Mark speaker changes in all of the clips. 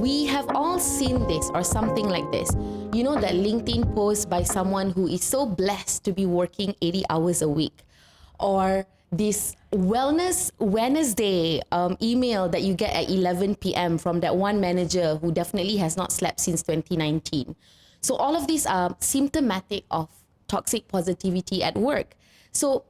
Speaker 1: We have all seen this or something like this. You know, that LinkedIn post by someone who is so blessed to be working 80 hours a week, or this Wellness Wednesday email that you get at 11 p.m. from that one manager who definitely has not slept since 2019. So all of these are symptomatic of toxic positivity at work. So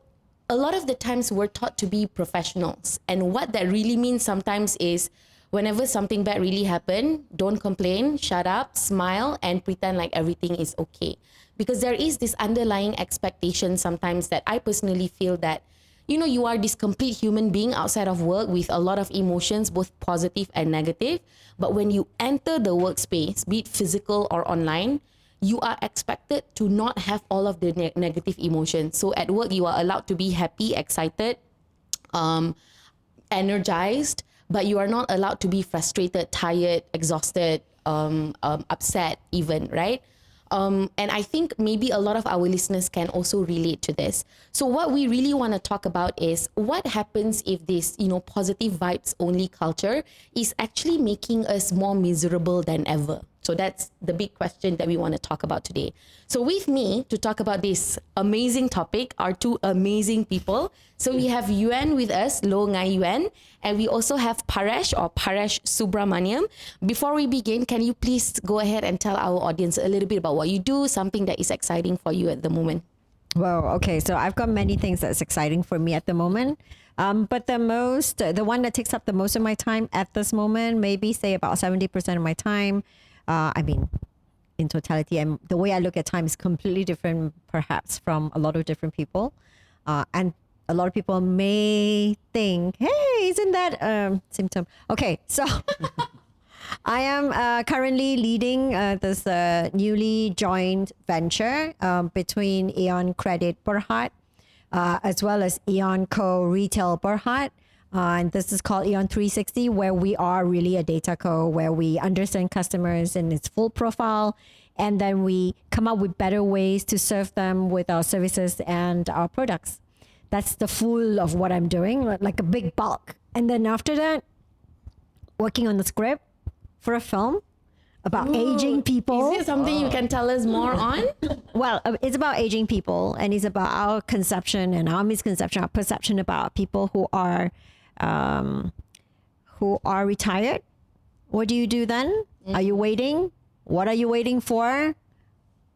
Speaker 1: a lot of the times we're taught to be professionals. And what that really means sometimes is whenever something bad really happened, don't complain, shut up, smile, and pretend like everything is okay. Because there is this underlying expectation sometimes that I personally feel that, you know, you are this complete human being outside of work with a lot of emotions, both positive and negative. But when you enter the workspace, be it physical or online, you are expected to not have all of the negative emotions. So at work, you are allowed to be happy, excited, energized, but you are not allowed to be frustrated, tired, exhausted, upset even, right? And I think maybe a lot of our listeners can also relate to this. So what we really want to talk about is what happens if this, you know, positive vibes only culture is actually making us more miserable than ever. So that's the big question that we want to talk about today. So with me to talk about this amazing topic are two amazing people. So we have Yuen with us, Ngai Yuen, and we also have Paresh or Paresh Subramaniyam. Before we begin, can you please go ahead and tell our audience a little bit about what you do, something that is exciting for you at the moment?
Speaker 2: Well, okay. So I've got many things that's exciting for me at the moment. But the one that takes up the most of my time at this moment, maybe say about 70% of my time, in totality, and the way I look at time is completely different, perhaps, from a lot of different people. And a lot of people may think, hey, isn't that symptom? Okay, so I am currently leading this newly joined venture between Aeon Credit Berhad as well as Aeon Co Retail Berhad. And this is called Aeon 360, where we are really a data co, where we understand customers in its full profile, and then we come up with better ways to serve them with our services and our products. That's the full of what I'm doing, like a big bulk. And then after that, working on the script for a film about aging people.
Speaker 1: Is it something you can tell us more on?
Speaker 2: Well, it's about aging people, and it's about our conception and our misconception, our perception about people who are retired. What do you do then? Are you waiting? What are you waiting for?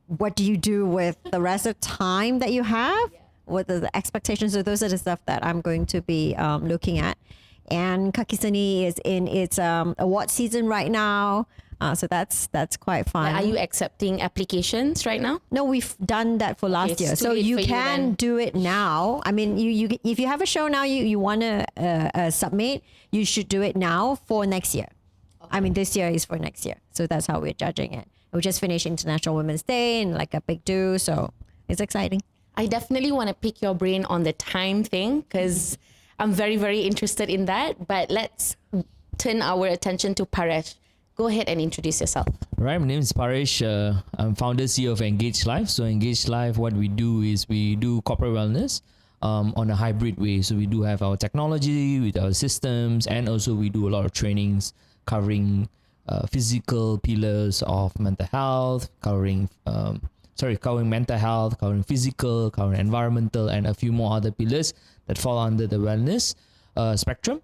Speaker 2: What do you do with the rest of time that you have? What are the expectations? So those are the stuff that I'm going to be looking at. And Kakisani is in its award season right now. So that's quite fun.
Speaker 1: Are you accepting applications right now?
Speaker 2: No, we've done that for last year. So you can do it now. I mean, you if you have a show now, you want to submit, you should do it now for next year. Okay. I mean, this year is for next year. So that's how we're judging it. We just finished International Women's Day and like a big do. So it's exciting.
Speaker 1: I definitely want to pick your brain on the time thing because I'm very, very interested in that. But let's turn our attention to Paresh. Go ahead and introduce yourself.
Speaker 3: Right, my name is Paresh. I'm founder CEO of Engage Life. So Engage Life, what we do is we do corporate wellness on a hybrid way. So we do have our technology with our systems, and also we do a lot of trainings covering physical pillars of mental health, covering mental health, covering physical, covering environmental, and a few more other pillars that fall under the wellness spectrum.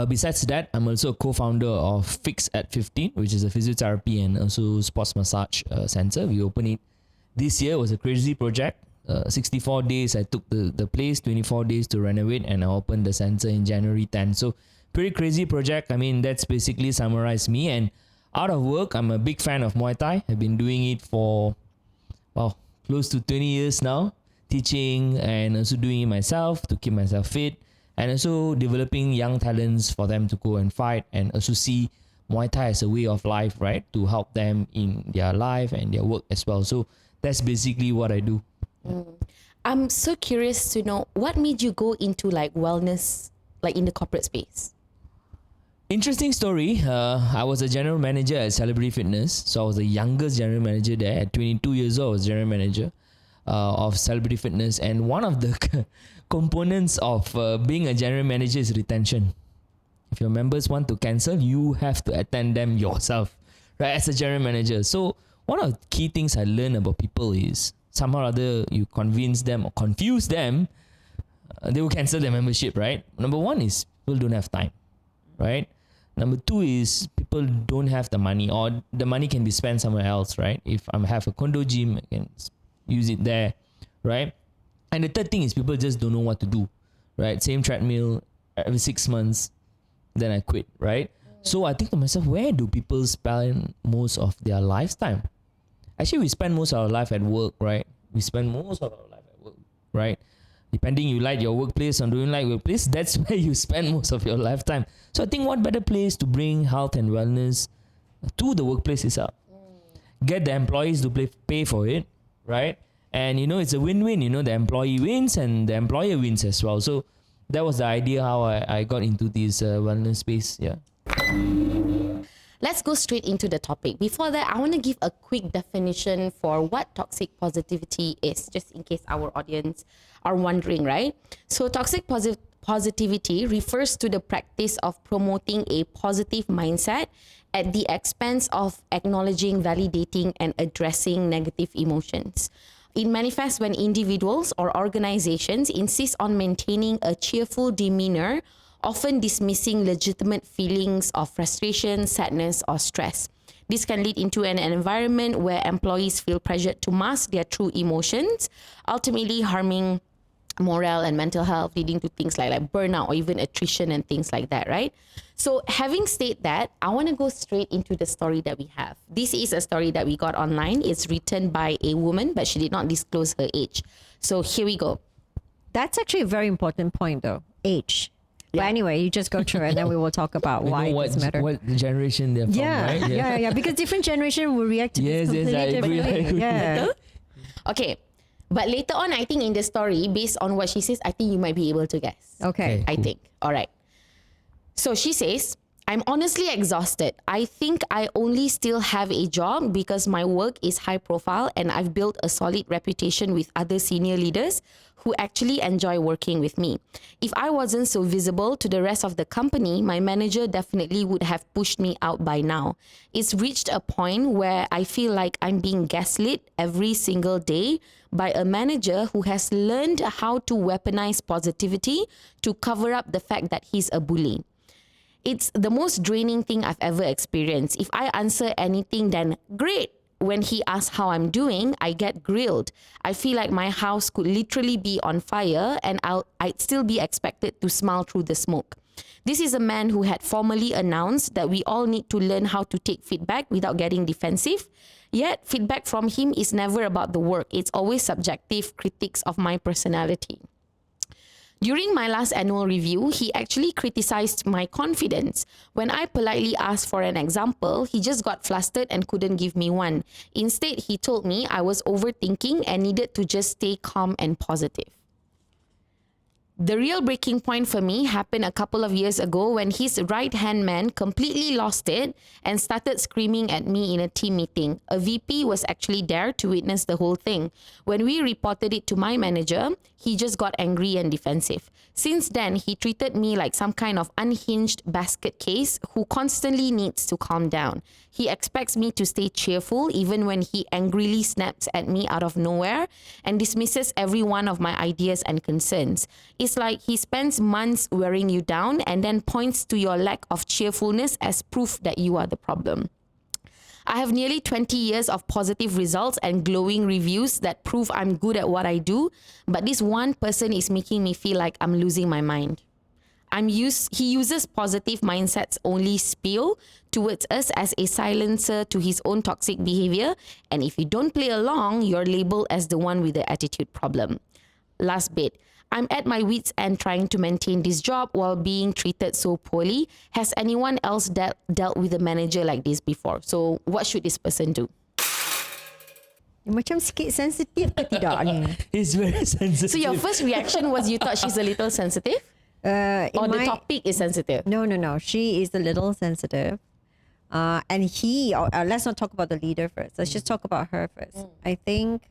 Speaker 3: Besides that, I'm also a co-founder of Fix at 15, which is a physiotherapy and also sports massage center. We opened it this year. It was a crazy project. 64 days I took the place, 24 days to renovate, and I opened the center in January 10. So pretty crazy project. I mean, that's basically summarized me. And out of work, I'm a big fan of Muay Thai. I've been doing it for close to 20 years now, teaching and also doing it myself to keep myself fit, and also developing young talents for them to go and fight, and also see Muay Thai as a way of life, right? To help them in their life and their work as well. So that's basically what I do.
Speaker 1: I'm so curious to know what made you go into like wellness, like in the corporate space.
Speaker 3: Interesting story. I was a general manager at Celebrity Fitness. So I was the youngest general manager there. At 22 years old, I was general manager of Celebrity Fitness. And one of the components of being a general manager is retention. If your members want to cancel, you have to attend them yourself, right? As a general manager. So one of the key things I learned about people is somehow or other you convince them or confuse them, they will cancel their membership, right? Number one is people don't have time, right? Number two is people don't have the money, or the money can be spent somewhere else, right? If I have a condo gym, I can use it there, right? And the third thing is people just don't know what to do, right? Same treadmill every 6 months, then I quit, right? So I think to myself, where do people spend most of their lifetime? Actually, we spend most of our life at work, right? We spend most of our life at work, right? Depending you like your workplace or don't like workplace, that's where you spend most of your lifetime. So I think what better place to bring health and wellness to the workplace itself. Get the employees to pay for it, right? And it's a win-win. The employee wins and the employer wins as well. So that was the idea how I got into this wellness space. Yeah.
Speaker 1: Let's go straight into the topic. Before that, I want to give a quick definition for what toxic positivity is, just in case our audience are wondering, right? So toxic positivity refers to the practice of promoting a positive mindset at the expense of acknowledging, validating, and addressing negative emotions. It manifests when individuals or organizations insist on maintaining a cheerful demeanor, often dismissing legitimate feelings of frustration, sadness, or stress. This can lead into an environment where employees feel pressured to mask their true emotions, ultimately harming morale and mental health, leading to things like burnout or even attrition and things like that, right? So having said that, I want to go straight into the story that we have. This is a story that we got online. It's written by a woman, but she did not disclose her age. So here we go.
Speaker 2: That's actually a very important point, though. Age.
Speaker 1: Yeah.
Speaker 2: But anyway, you just go through it and then we will talk about
Speaker 3: We
Speaker 2: why
Speaker 3: know
Speaker 2: it matters.
Speaker 3: what generation they're from, right?
Speaker 2: Yeah. Because different generation will react to
Speaker 3: Yes,
Speaker 2: this
Speaker 3: yes,
Speaker 2: completely
Speaker 3: I agree.
Speaker 2: differently. Yeah.
Speaker 1: Okay. But later on, I think in the story, based on what she says, I think you might be able to guess.
Speaker 2: Okay.
Speaker 1: I think. All right. So she says, I'm honestly exhausted. I think I only still have a job because my work is high profile and I've built a solid reputation with other senior leaders who actually enjoy working with me. If I wasn't so visible to the rest of the company, my manager definitely would have pushed me out by now. It's reached a point where I feel like I'm being gaslit every single day by a manager who has learned how to weaponize positivity to cover up the fact that he's a bully. It's the most draining thing I've ever experienced. If I answer anything, then great. When he asks how I'm doing, I get grilled. I feel like my house could literally be on fire and I'd still be expected to smile through the smoke. This is a man who had formally announced that we all need to learn how to take feedback without getting defensive. Yet, feedback from him is never about the work. It's always subjective critiques of my personality. During my last annual review, he actually criticized my confidence. When I politely asked for an example, he just got flustered and couldn't give me one. Instead, he told me I was overthinking and needed to just stay calm and positive. The real breaking point for me happened a couple of years ago when his right-hand man completely lost it and started screaming at me in a team meeting. A VP was actually there to witness the whole thing. When we reported it to my manager, he just got angry and defensive. Since then, he treated me like some kind of unhinged basket case who constantly needs to calm down. He expects me to stay cheerful even when he angrily snaps at me out of nowhere and dismisses every one of my ideas and concerns. It's like he spends months wearing you down and then points to your lack of cheerfulness as proof that you are the problem. I have nearly 20 years of positive results and glowing reviews that prove I'm good at what I do, but this one person is making me feel like I'm losing my mind. He uses positive mindsets only spiel towards us as a silencer to his own toxic behavior, and if you don't play along, you're labeled as the one with the attitude problem. Last bit. I'm at my wit's end trying to maintain this job while being treated so poorly. Has anyone else dealt with a manager like this before? So what should this person do?
Speaker 2: Macam sikit sensitif ke tidak ni?
Speaker 3: It's very sensitive.
Speaker 1: So your first reaction was you thought she's a little sensitive? Or the topic is sensitive?
Speaker 2: No. She is a little sensitive. And let's not talk about the leader first. Let's just talk about her first. I think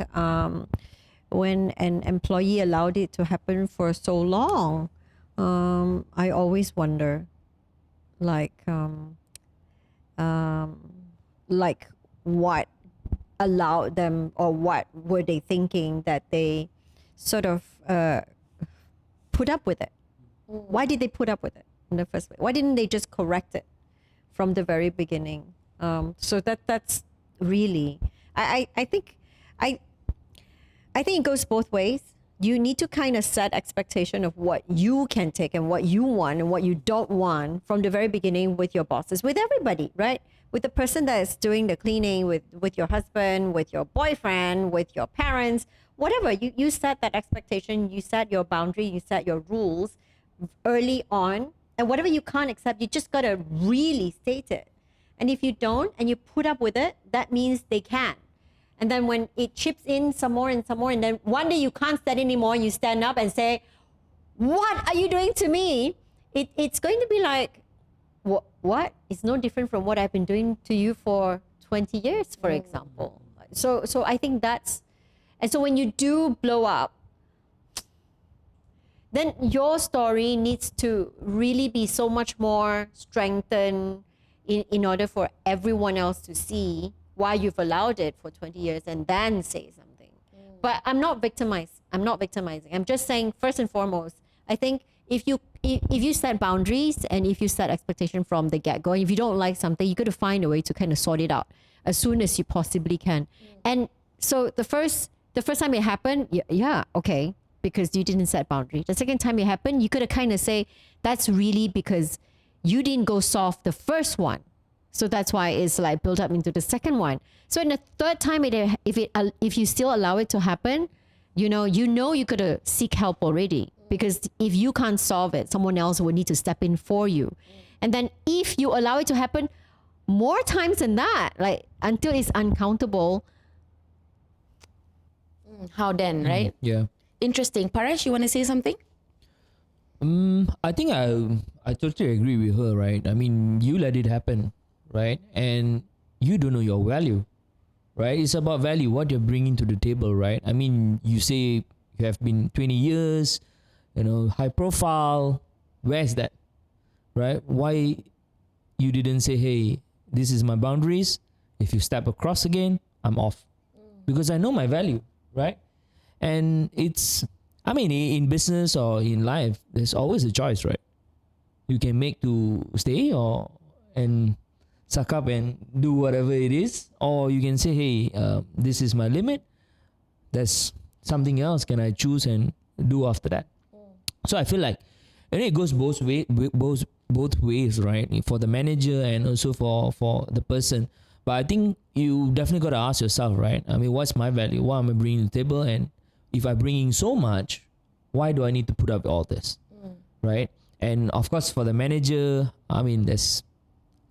Speaker 2: when an employee allowed it to happen for so long, I always wonder, like like what allowed them, or what were they thinking that they sort of put up with it? Why did they put up with it in the first place? Why didn't they just correct it from the very beginning? So that's really, I think I think it goes both ways. You need to kind of set expectation of what you can take and what you want and what you don't want from the very beginning with your bosses, with everybody, right? With the person that is doing the cleaning, with your husband, with your boyfriend, with your parents, whatever. You set that expectation, you set your boundary, you set your rules early on. And whatever you can't accept, you just got to really state it. And if you don't and you put up with it, that means they can. And then when it chips in some more, and then one day you can't stand anymore, you stand up and say, what are you doing to me? It's going to be like, what? It's no different from what I've been doing to you for 20 years, for example. So I think that's, and so when you do blow up, then your story needs to really be so much more strengthened in order for everyone else to see why you've allowed it for 20 years and then say something. But I'm not victimizing. I'm just saying, first and foremost, I think if you set boundaries and if you set expectation from the get-go, if you don't like something, you got to find a way to kind of sort it out as soon as you possibly can. And so the first time it happened, yeah, okay, because you didn't set boundaries. The second time it happened, you could have kind of say, that's really because you didn't go soft the first one. So that's why it's like built up into the second one. So in the third time, if you still allow it to happen, you got to seek help already, because if you can't solve it, someone else will need to step in for you. And then if you allow it to happen more times than that, like until it's uncountable,
Speaker 1: how then, right?
Speaker 3: Yeah.
Speaker 1: Interesting. Paresh, you want to say something?
Speaker 3: I think I totally agree with her, right? I mean, you let it happen, right? And you don't know your value, right? It's about value, what you're bringing to the table, right? I mean, you say you have been 20 years, high profile. Where's that, right? Why you didn't say, hey, this is my boundaries. If you step across again, I'm off. Because I know my value, right? And in business or in life, there's always a choice, right? You can make to stay and suck up and do whatever it is, or you can say, hey, this is my limit. There's something else. Can I choose and do after that? So I feel like, and it goes both ways, right? For the manager and also for the person. But I think you definitely got to ask yourself, right? I mean, what's my value? What am I bringing to the table? And if I'm bringing so much, why do I need to put up with all this, right? And of course, for the manager, I mean, there's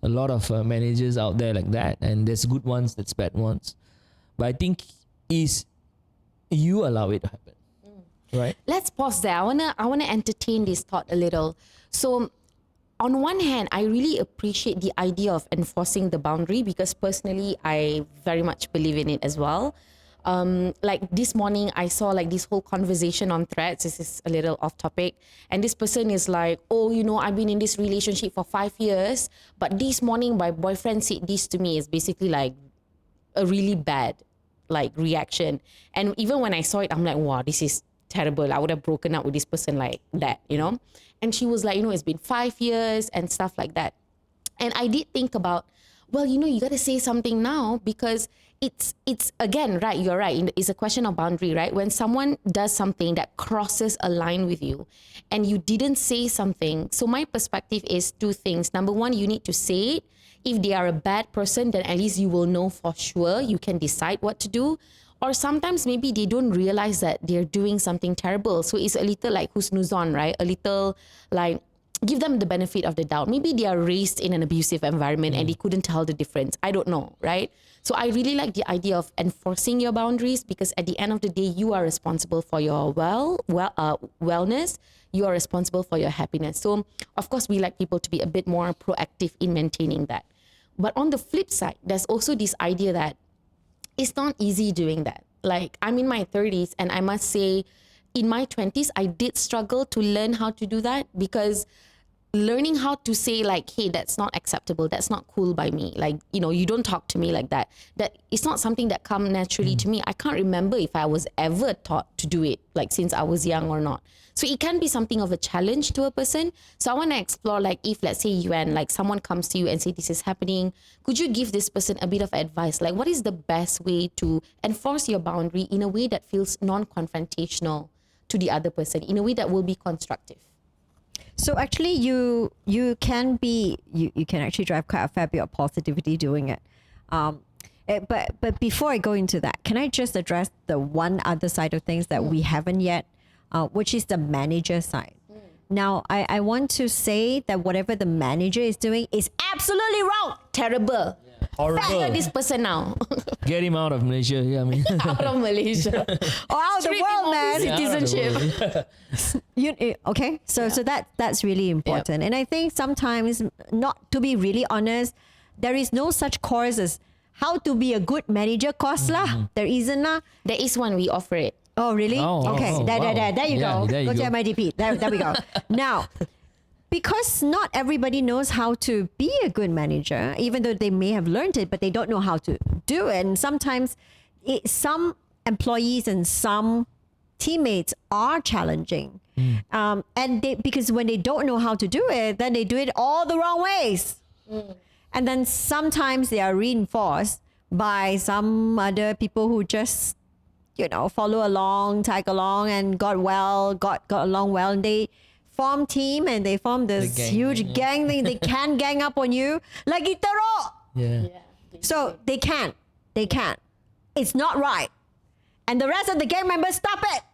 Speaker 3: a lot of managers out there like that, and there's good ones, there's bad ones. But I think is you allow it to happen, right?
Speaker 1: Let's pause there. I wanna entertain this thought a little. So, on one hand, I really appreciate the idea of enforcing the boundary, because personally, I very much believe in it as well. Like this morning, I saw like this whole conversation on Threads. This is a little off topic. And this person is like, oh, I've been in this relationship for 5 years, but this morning my boyfriend said this to me. Is basically like a really bad like reaction. And even when I saw it, I'm like, wow, this is terrible. I would have broken up with this person like that, And she was like, it's been 5 years and stuff like that. And I did think about, well, you got to say something now, because it's again, right, you're right. It's a question of boundary, right? When someone does something that crosses a line with you and you didn't say something. So my perspective is 2 things. Number one, you need to say it. If they are a bad person, then at least you will know for sure. You can decide what to do. Or sometimes maybe they don't realize that they're doing something terrible. So it's a little like husnuzon, right? A little like, give them the benefit of the doubt. Maybe they are raised in an abusive environment and they couldn't tell the difference. I don't know, right? So I really like the idea of enforcing your boundaries, because at the end of the day, you are responsible for your wellness. You are responsible for your happiness. So of course, we like people to be a bit more proactive in maintaining that. But on the flip side, there's also this idea that it's not easy doing that. Like, I'm in my 30s, and I must say, in my 20s, I did struggle to learn how to do that, because learning how to say like, hey, that's not acceptable, that's not cool by me, like, you know, you don't talk to me like that, that it's not something that come naturally to me. I can't remember if I was ever taught to do it, like since I was young or not. So it can be something of a challenge to a person. So I want to explore, like, if let's say Yuen, like someone comes to you and say this is happening, could you give this person a bit of advice, like what is the best way to enforce your boundary in a way that feels non-confrontational to the other person, in a way that will be constructive?
Speaker 2: So actually, you can actually drive quite a fair bit of positivity doing it. But before I go into that, can I just address the one other side of things that we haven't yet, which is the manager side. Now, I want to say that whatever the manager is doing is absolutely wrong.
Speaker 1: Terrible.
Speaker 3: Horrible.
Speaker 1: Fire this person now.
Speaker 3: Get him out of Malaysia. Yeah, I mean.
Speaker 1: Out of Malaysia.
Speaker 2: Or out of the
Speaker 1: Straight
Speaker 2: world, man.
Speaker 1: in citizenship.
Speaker 2: Okay, so that's really important. And I think sometimes, not to be really honest, there is no such course as how to be a good manager course lah. There isn't lah.
Speaker 1: There is one, we offer it.
Speaker 2: Oh, really? Okay,
Speaker 3: wow.
Speaker 2: there you
Speaker 3: Yeah,
Speaker 2: go.
Speaker 3: there you
Speaker 2: Go to
Speaker 3: go.
Speaker 2: MIDP. There we go. Now, because not everybody knows how to be a good manager, even though they may have learned it, but they don't know how to do it. And sometimes some employees and some teammates are challenging. And because when they don't know how to do it, then they do it all the wrong ways. And then sometimes they are reinforced by some other people who just, follow along, tag along, and got along well. And they form team and they form this
Speaker 3: The gang,
Speaker 2: huge gang thing. They can gang up on you like itaro.
Speaker 3: Yeah.
Speaker 2: So they can. It's not right. And the rest of the gang members, stop it.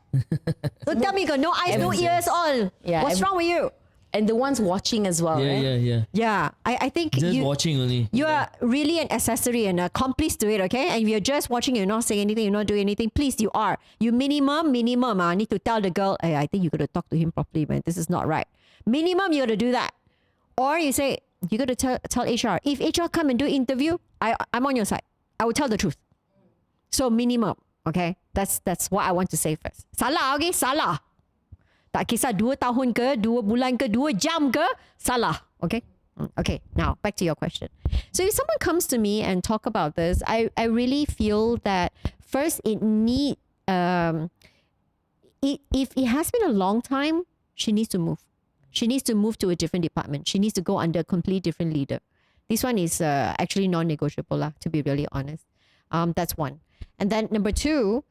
Speaker 2: So tell me, no eyes, no ears, all.
Speaker 1: Yeah,
Speaker 2: What's wrong with you?
Speaker 1: And the ones watching as well, right?
Speaker 3: Yeah.
Speaker 2: Yeah, I think
Speaker 3: Just watching only.
Speaker 2: you are really an accessory and a complice to it, okay? And if you're just watching, you're not saying anything, you're not doing anything, please, you are. You minimum, I need to tell the girl, hey, I think you got to talk to him properly, man. This is not right. Minimum, you got to do that. Or you say, you got to tell HR. If HR come and do interview, I'm on your side. I will tell the truth. So minimum, okay? That's what I want to say first. Salah, okay? Salah. Tak kisah 2 tahun ke, 2 bulan ke, 2 jam ke, salah. Okay? Okay, now back to your question. So if someone comes to me and talk about this, I really feel that first it need, if it has been a long time, she needs to move. She needs to move to a different department. She needs to go under a completely different leader. This one is actually non-negotiable lah, to be really honest. That's one. And then number 2,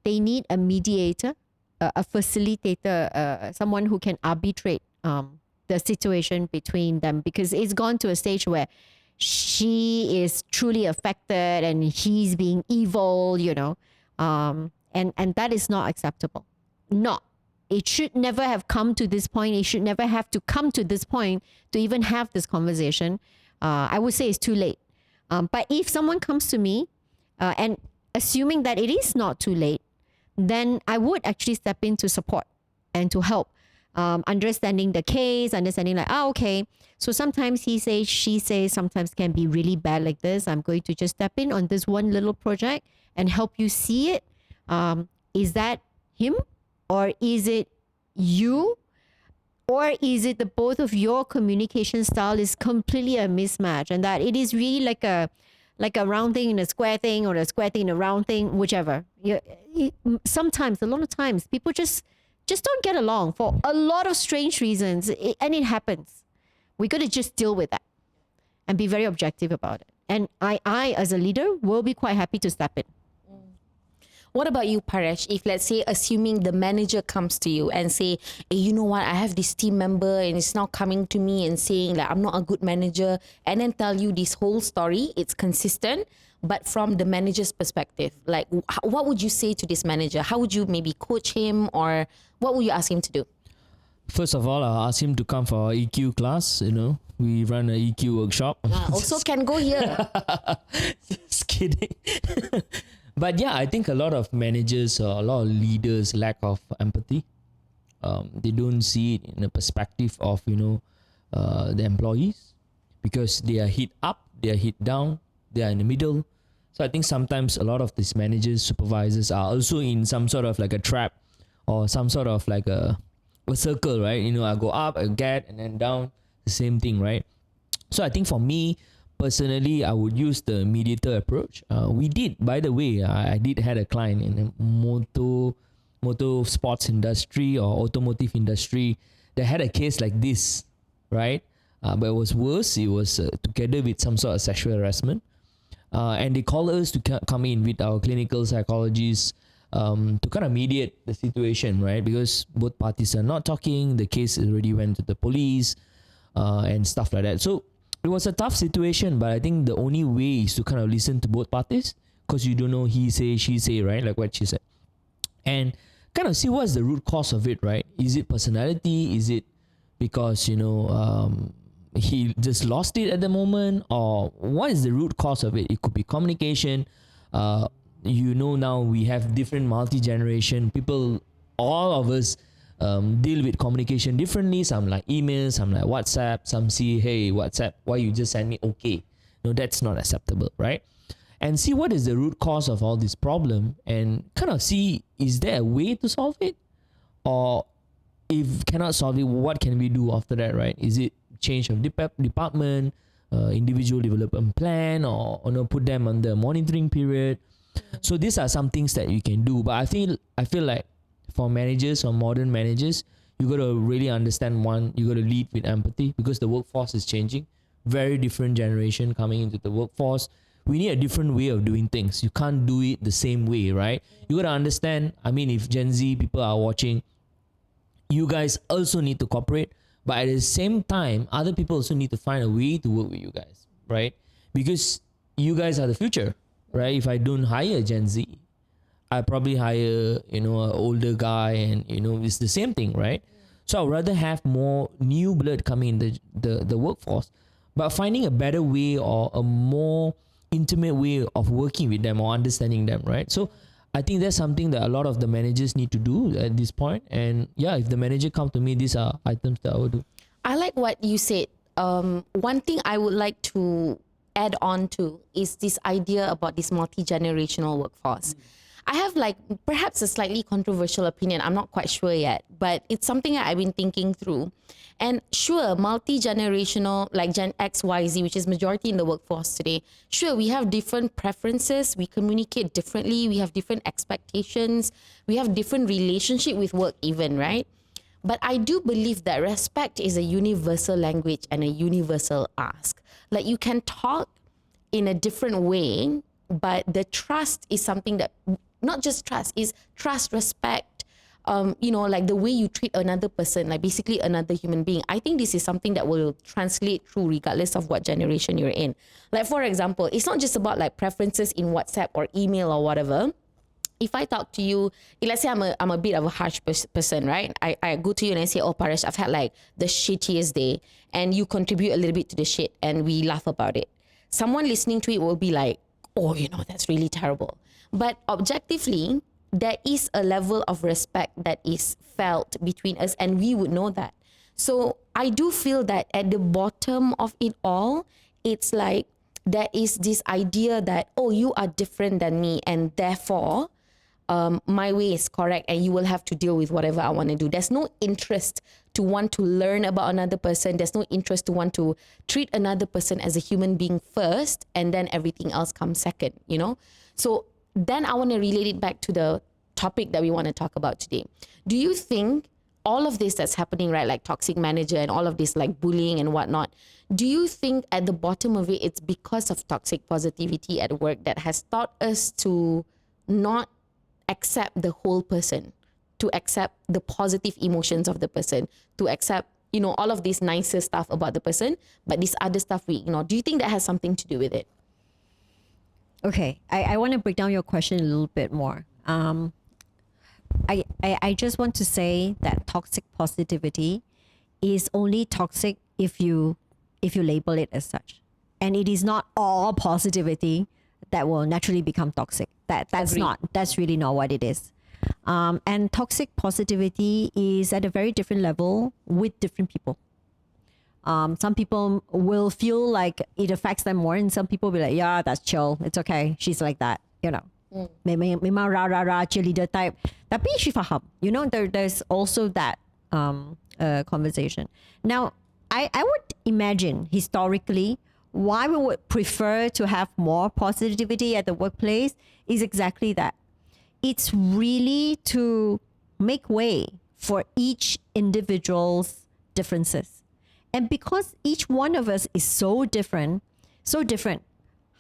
Speaker 2: they need a mediator, a facilitator, someone who can arbitrate the situation between them, because it's gone to a stage where she is truly affected and he's being evil, and that is not acceptable. It should never have come to this point. It should never have to come to this point to even have this conversation. I would say it's too late. But if someone comes to me and assuming that it is not too late, then I would actually step in to support and to help, understanding the case, understanding like, okay, so sometimes he says, she says, sometimes can be really bad like this. I'm going to just step in on this one little project and help you see it. Is that him, or is it you, or is it the both of your communication style is completely a mismatch, and that it is really like a round thing in a square thing, or a square thing in a round thing, whichever. Sometimes, a lot of times, people just don't get along for a lot of strange reasons, and it happens. We got to just deal with that and be very objective about it. And I, as a leader, will be quite happy to step in.
Speaker 1: What about you, Paresh? If, let's say, assuming the manager comes to you and say, hey, you know what, I have this team member and it's now coming to me and saying that I'm not a good manager, and then tell you this whole story, it's consistent, but from the manager's perspective, like, what would you say to this manager? How would you maybe coach him, or what would you ask him to do?
Speaker 3: First of all, I'll ask him to come for our EQ class. We run an EQ workshop.
Speaker 1: Also can go here.
Speaker 3: Just kidding. But yeah, I think a lot of managers or a lot of leaders lack of empathy. They don't see it in the perspective of, the employees, because they are hit up, they are hit down, they are in the middle. So I think sometimes a lot of these managers, supervisors are also in some sort of like a trap, or some sort of like a a circle, right? You know, I go up, I get, and then down, the same thing, right? So I think for me personally, I would use the mediator approach. We did, by the way, I did had a client in the motor sports industry or automotive industry that had a case like this, right? But it was worse. It was together with some sort of sexual harassment. And they called us to come in with our clinical psychologists to kind of mediate the situation, right? Because both parties are not talking. The case already went to the police and stuff like that. So it was a tough situation, but I think the only way is to kind of listen to both parties, because you don't know he say, she say, right? Like what she said. And kind of see what's the root cause of it, right? Is it personality? Is it because, you know, he just lost it at the moment? Or what is the root cause of it? It could be communication. You know, now we have different multi-generation people. All of us deal with communication differently. Some like emails, some like WhatsApp, some see, hey, WhatsApp, why you just send me okay? No, that's not acceptable, right? And see what is the root cause of all this problem, and kind of see, is there a way to solve it? Or if cannot solve it, what can we do after that, right? Is it change of department, individual development plan, or put them under monitoring period? So these are some things that you can do. But I feel like for managers or modern managers, you got to really understand, one, you got to lead with empathy, because the workforce is changing. Very different generation coming into the workforce. We need a different way of doing things. You can't do it the same way, right? You got to understand, I mean, if Gen Z people are watching, you guys also need to cooperate. But at the same time, other people also need to find a way to work with you guys, right? Because you guys are the future, right? If I don't hire Gen Z, I probably hire, you know, an older guy, and, you know, it's the same thing, right? So I'd rather have more new blood coming in the workforce, but finding a better way or a more intimate way of working with them or understanding them, right? So I think that's something that a lot of the managers need to do at this point. And yeah, if the manager come to me, these are items that I would do.
Speaker 1: I like what you said. One thing I would like to add on to is this idea about this multi-generational workforce. I have like perhaps a slightly controversial opinion. I'm not quite sure yet, but it's something that I've been thinking through. And sure, multi-generational, like Gen X, Y, Z, which is majority in the workforce today, sure, we have different preferences. We communicate differently. We have different expectations. We have different relationship with work even, right? But I do believe that respect is a universal language and a universal ask. Like you can talk in a different way, but the trust is something that, not just trust, is trust, respect, you know, like the way you treat another person, like basically another human being. I think this is something that will translate through regardless of what generation you're in. Like for example, it's not just about like preferences in WhatsApp or email or whatever. If I talk to you, let's say I'm a bit of a harsh person, right? I go to you and I say, oh, Paresh, I've had like the shittiest day, and you contribute a little bit to the shit and we laugh about it. Someone listening to it will be like, oh, you know, that's really terrible. But objectively, there is a level of respect that is felt between us, and we would know that. So I do feel that at the bottom of it all, it's like there is this idea that, oh, you are different than me, and therefore my way is correct, and you will have to deal with whatever I want to do. There's no interest to want to learn about another person. There's no interest to want to treat another person as a human being first, and then everything else comes second, you know? So then I want to relate it back to the topic that we want to talk about today. Do you think all of this that's happening, right, like toxic manager and all of this like bullying and whatnot, do you think at the bottom of it, it's because of toxic positivity at work that has taught us to not accept the whole person, to accept the positive emotions of the person, to accept, you know, all of this nicer stuff about the person, but this other stuff we ignore? Do you think that has something to do with it?
Speaker 2: Okay, I want to break down your question a little bit more. I just want to say that toxic positivity is only toxic if you label it as such, and it is not all positivity that will naturally become toxic. That's really not what it is. And toxic positivity is at a very different level with different people. Some people will feel like it affects them more, and some people will be like, yeah, that's chill, it's okay, she's like that, you know. Memang rah cheerleader type, tapi she faham, you know. There's also that conversation. Now, I would imagine historically why we would prefer to have more positivity at the workplace is exactly that. It's really to make way for each individual's differences. And because each one of us is so different,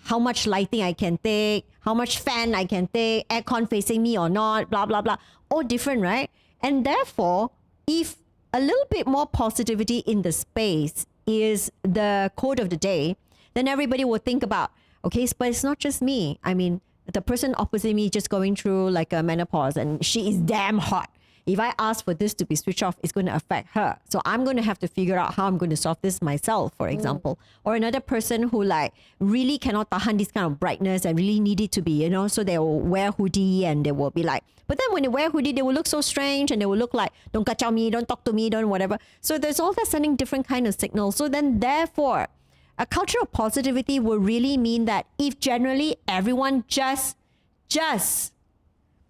Speaker 2: how much lighting I can take, how much fan I can take, aircon facing me or not, blah, blah, blah, all different, right? And therefore, if a little bit more positivity in the space is the code of the day, then everybody will think about, okay, but it's not just me. I mean, the person opposite me just going through like a menopause and she is damn hot. If I ask for this to be switched off, it's going to affect her. So I'm going to have to figure out how I'm going to solve this myself, for example. Or another person who like really cannot tahan this kind of brightness and really need it to be, so they will wear hoodie and they will be like, but then when they wear hoodie, they will look so strange and they will look like, don't kacau me, don't talk to me, don't whatever. So there's all that sending different kind of signals. So then therefore, a culture of positivity will really mean that if generally everyone just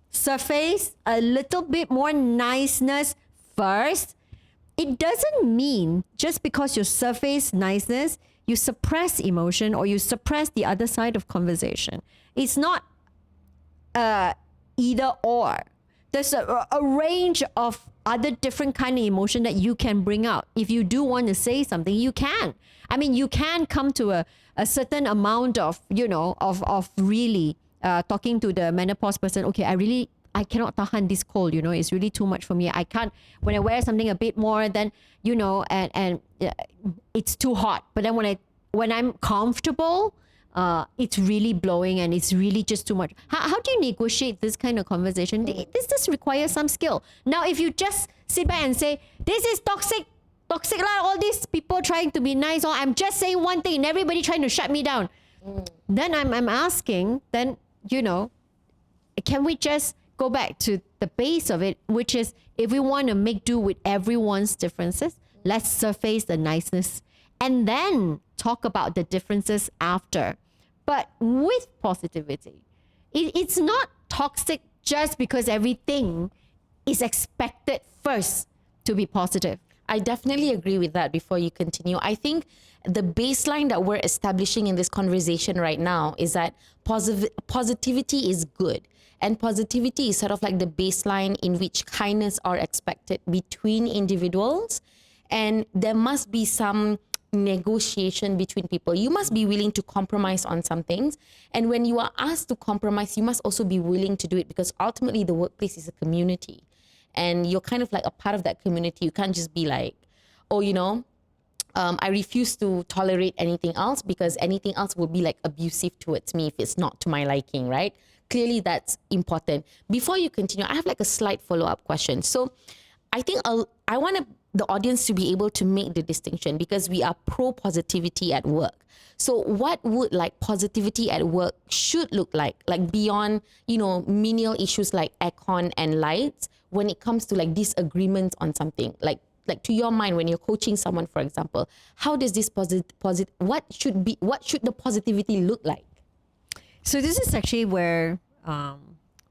Speaker 2: surface a little bit more niceness first, it doesn't mean just because you surface niceness, you suppress emotion or you suppress the other side of conversation. It's not either or. There's a range of other different kind of emotion that you can bring out. If you do want to say something, you can. I mean, you can come to a certain amount of, of really talking to the menopause person. Okay, I cannot tahan this cold, it's really too much for me. I can't, when I wear something a bit more, then, and it's too hot. But then when I'm comfortable, it's really blowing and it's really just too much. How do you negotiate this kind of conversation? This just requires some skill. Now, if you just sit back and say, this is toxic lah, all these people trying to be nice, or I'm just saying one thing and everybody trying to shut me down. Then I'm asking, then, can we just go back to the base of it, which is if we want to make do with everyone's differences, let's surface the niceness and then talk about the differences after. But with positivity, it's not toxic just because everything is expected first to be positive.
Speaker 1: I definitely agree with that. Before you continue, I think the baseline that we're establishing in this conversation right now is that positivity is good. And positivity is sort of like the baseline in which kindness are expected between individuals. And there must be some negotiation between people. You must be willing to compromise on some things. And when you are asked to compromise, you must also be willing to do it, because ultimately the workplace is a community. And you're kind of like a part of that community. You can't just be like, I refuse to tolerate anything else because anything else will be like abusive towards me if it's not to my liking, right? Clearly that's important. Before you continue, I have like a slight follow-up question. So I think I want the audience to be able to make the distinction, because we are pro-positivity at work. So what would like positivity at work should look like beyond, menial issues like aircon and lights, when it comes to like disagreements on something, like to your mind, when you're coaching someone, for example, how does this what should the positivity look like?
Speaker 2: So this is actually where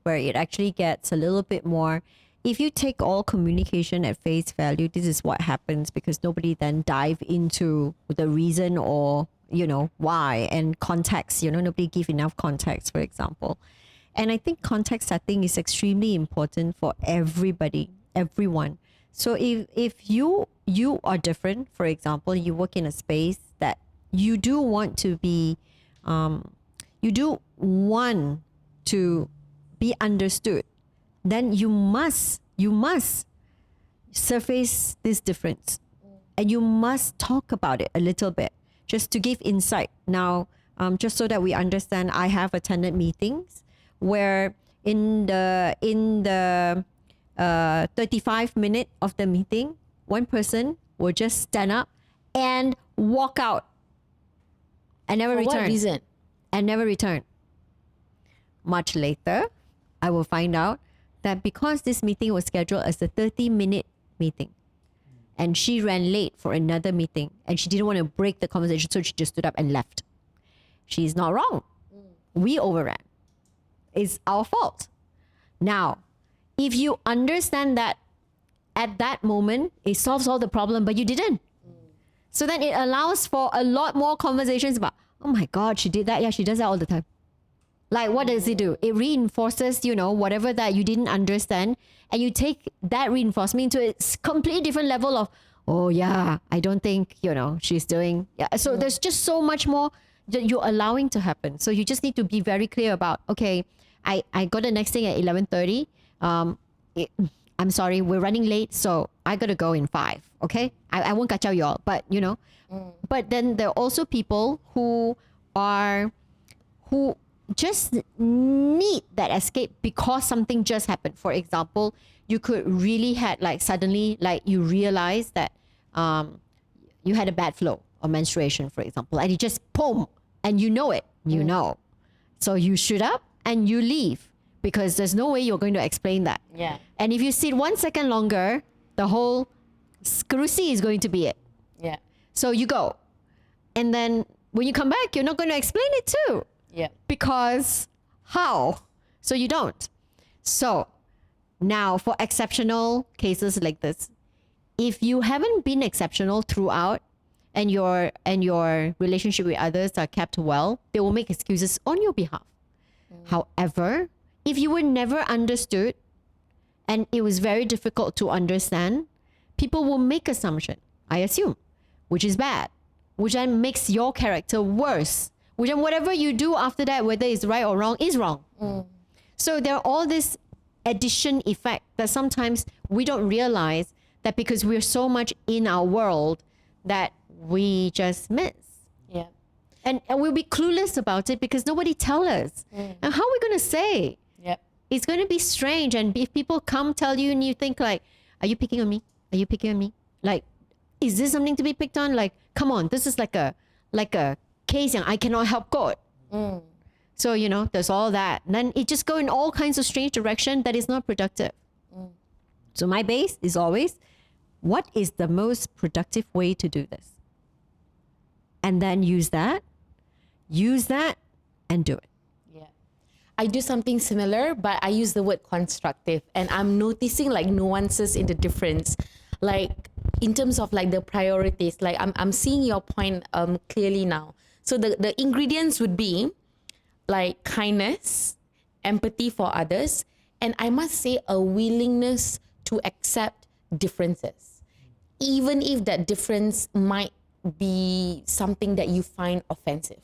Speaker 2: it actually gets a little bit more. If you take all communication at face value, this is what happens, because nobody then dive into the reason or, why and context, nobody give enough context, for example. And I think context setting is extremely important for everybody, everyone. So if you are different, for example, you work in a space that you do want to be, you do want to be understood, then you must surface this difference, and you must talk about it a little bit just to give insight. Now, just so that we understand, I have attended meetings where in the 35 minutes of the meeting, one person will just stand up and walk out and never return.
Speaker 1: For what reason?
Speaker 2: And never return. Much later, I will find out that because this meeting was scheduled as a 30-minute meeting, and she ran late for another meeting, and she didn't want to break the conversation, so she just stood up and left. She's not wrong. We overran. It's our fault. Now, if you understand that at that moment, it solves all the problem, but you didn't. So then it allows for a lot more conversations about, oh my God, she did that. Yeah, she does that all the time. Like, what does it do? It reinforces, whatever that you didn't understand. And you take that reinforcement into a completely different level of, oh yeah, I don't think, she's doing. Yeah. So there's just so much more that you're allowing to happen. So you just need to be very clear about, okay, I got the next thing at 11:30. I'm sorry, we're running late, so I gotta go in 5. Okay, I won't catch out y'all, but but then there are also people who just need that escape because something just happened. For example, you could really had suddenly you realize that you had a bad flow or menstruation, for example, and it just boom, and it, so you shoot up and you leave. Because there's no way you're going to explain that.
Speaker 1: Yeah.
Speaker 2: And if you sit 1 second longer, the whole scrusy is going to be it.
Speaker 1: Yeah.
Speaker 2: So you go. And then when you come back, you're not going to explain it too.
Speaker 1: Yeah.
Speaker 2: Because how? So you don't. So now for exceptional cases like this, if you haven't been exceptional throughout and your relationship with others are kept well, they will make excuses on your behalf. However, if you were never understood and it was very difficult to understand, people will make assumption, I assume, which is bad, which then makes your character worse, which then whatever you do after that, whether it's right or wrong, is wrong. So there are all this addition effect that sometimes we don't realize that because we're so much in our world that we just miss.
Speaker 1: Yeah.
Speaker 2: And we'll be clueless about it because nobody tell us. And how are we going to say?
Speaker 1: Yeah.
Speaker 2: It's going to be strange. And if people come tell you and you think are you picking on me? Are you picking on me? Is this something to be picked on? Come on, this is like a case and I cannot help God. So, there's all that. And then it just go in all kinds of strange direction that is not productive. So my base is always, what is the most productive way to do this? And then use that and do it.
Speaker 1: Yeah. I do something similar, but I use the word constructive, and I'm noticing nuances in the difference, in terms of the priorities. I'm seeing your point clearly now. So the ingredients would be kindness, empathy for others, and I must say a willingness to accept differences, even if that difference might be something that you find offensive.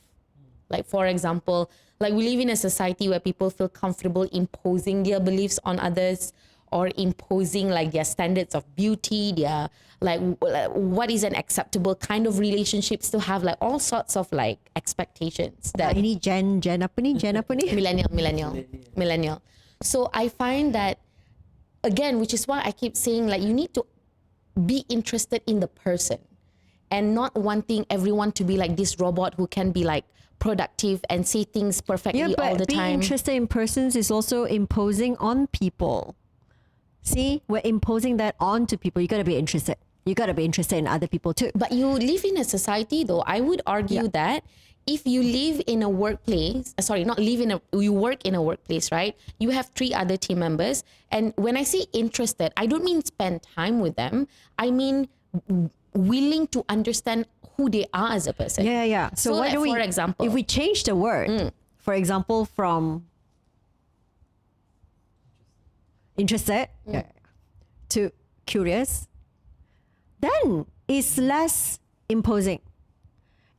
Speaker 1: For example, we live in a society where people feel comfortable imposing their beliefs on others, or imposing their standards of beauty, their what is an acceptable kind of relationships, to have all sorts of expectations that
Speaker 2: Ini Gen apa ni?
Speaker 1: millennial. So I find that, again, which is why I keep saying you need to be interested in the person and not wanting everyone to be this robot who can be productive and say things perfectly all the time.
Speaker 2: Being interested in persons is also imposing on people. See, we're imposing that onto people. You got to be interested. You got to be interested in other people too.
Speaker 1: But you live in a society, though. I would argue that if you live in a workplace, you work in a workplace, right? You have 3 other team members. And when I say interested, I don't mean spend time with them. I mean willing to understand who they are as a person.
Speaker 2: Yeah. So what do we,
Speaker 1: for example,
Speaker 2: if we change the word, for example, from interested to curious, then it's less imposing.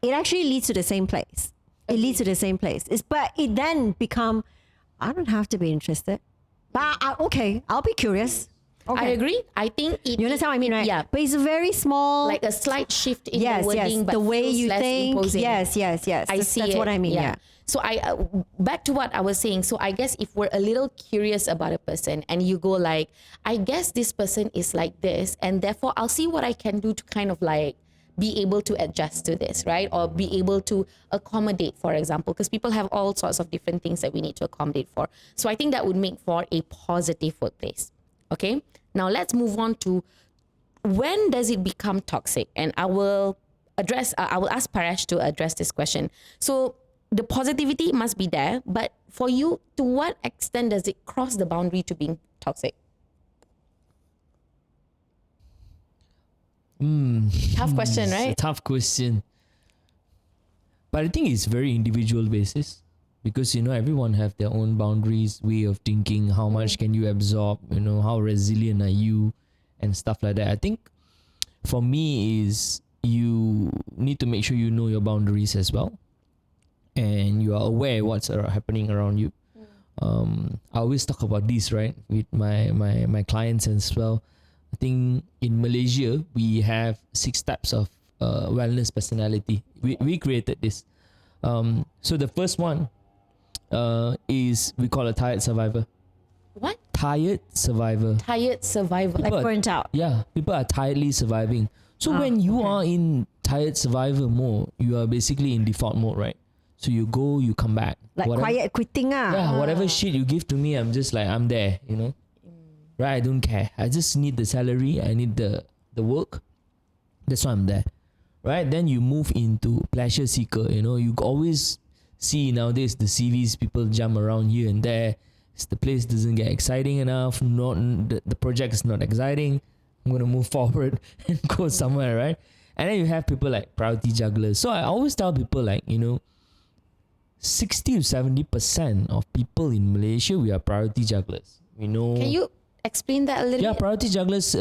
Speaker 2: It actually leads to the same place. It leads to the same place. But it then become, I don't have to be interested. But okay, I'll be curious. Okay.
Speaker 1: I agree. I think
Speaker 2: you understand what I mean, right?
Speaker 1: Yeah.
Speaker 2: But it's a very small,
Speaker 1: a slight shift in the wording, but
Speaker 2: the way
Speaker 1: feels
Speaker 2: you
Speaker 1: less
Speaker 2: think.
Speaker 1: imposing.
Speaker 2: Yes. That's what I mean. Yeah.
Speaker 1: So back to what I was saying. So I guess if we're a little curious about a person and you go I guess this person is like this, and therefore I'll see what I can do to kind of be able to adjust to this, right? Or be able to accommodate, for example, because people have all sorts of different things that we need to accommodate for. So I think that would make for a positive workplace. Okay. Now let's move on to, when does it become toxic? And I will ask Paresh to address this question. So the positivity must be there, but for you, to what extent does it cross the boundary to being toxic? Tough question,
Speaker 3: It's
Speaker 1: right?
Speaker 3: a tough question. But I think it's very individual basis because everyone have their own boundaries, way of thinking, how much can you absorb, how resilient are you and stuff like that. I think for me is you need to make sure you know your boundaries as well and you are aware what's happening around you. I always talk about this, right, with my clients as well. I think in Malaysia we have 6 types of wellness personality. We created this. So the first one is we call a tired survivor.
Speaker 1: What?
Speaker 3: Tired survivor.
Speaker 1: Tired survivor.
Speaker 2: Like
Speaker 3: People-
Speaker 2: burnt out.
Speaker 3: Yeah, people are tiredly surviving. So when you are in tired survivor mode, you are basically in default mode, right? So you go, you come back.
Speaker 2: Like
Speaker 3: Whatever-
Speaker 2: quiet quitting.
Speaker 3: Yeah, whatever shit you give to me, I'm just like, I'm there, Right? I don't care. I just need the salary. I need the work. That's why I'm there. Right? Then you move into pleasure seeker. You always see nowadays the CVs, people jump around here and there. The place doesn't get exciting enough. The project is not exciting. I'm going to move forward and go somewhere, right? And then you have people like priority jugglers. So I always tell people 60 to 70% of people in Malaysia, we are priority jugglers.
Speaker 1: Can you explain that a little
Speaker 3: Yeah,
Speaker 1: bit?
Speaker 3: priority jugglers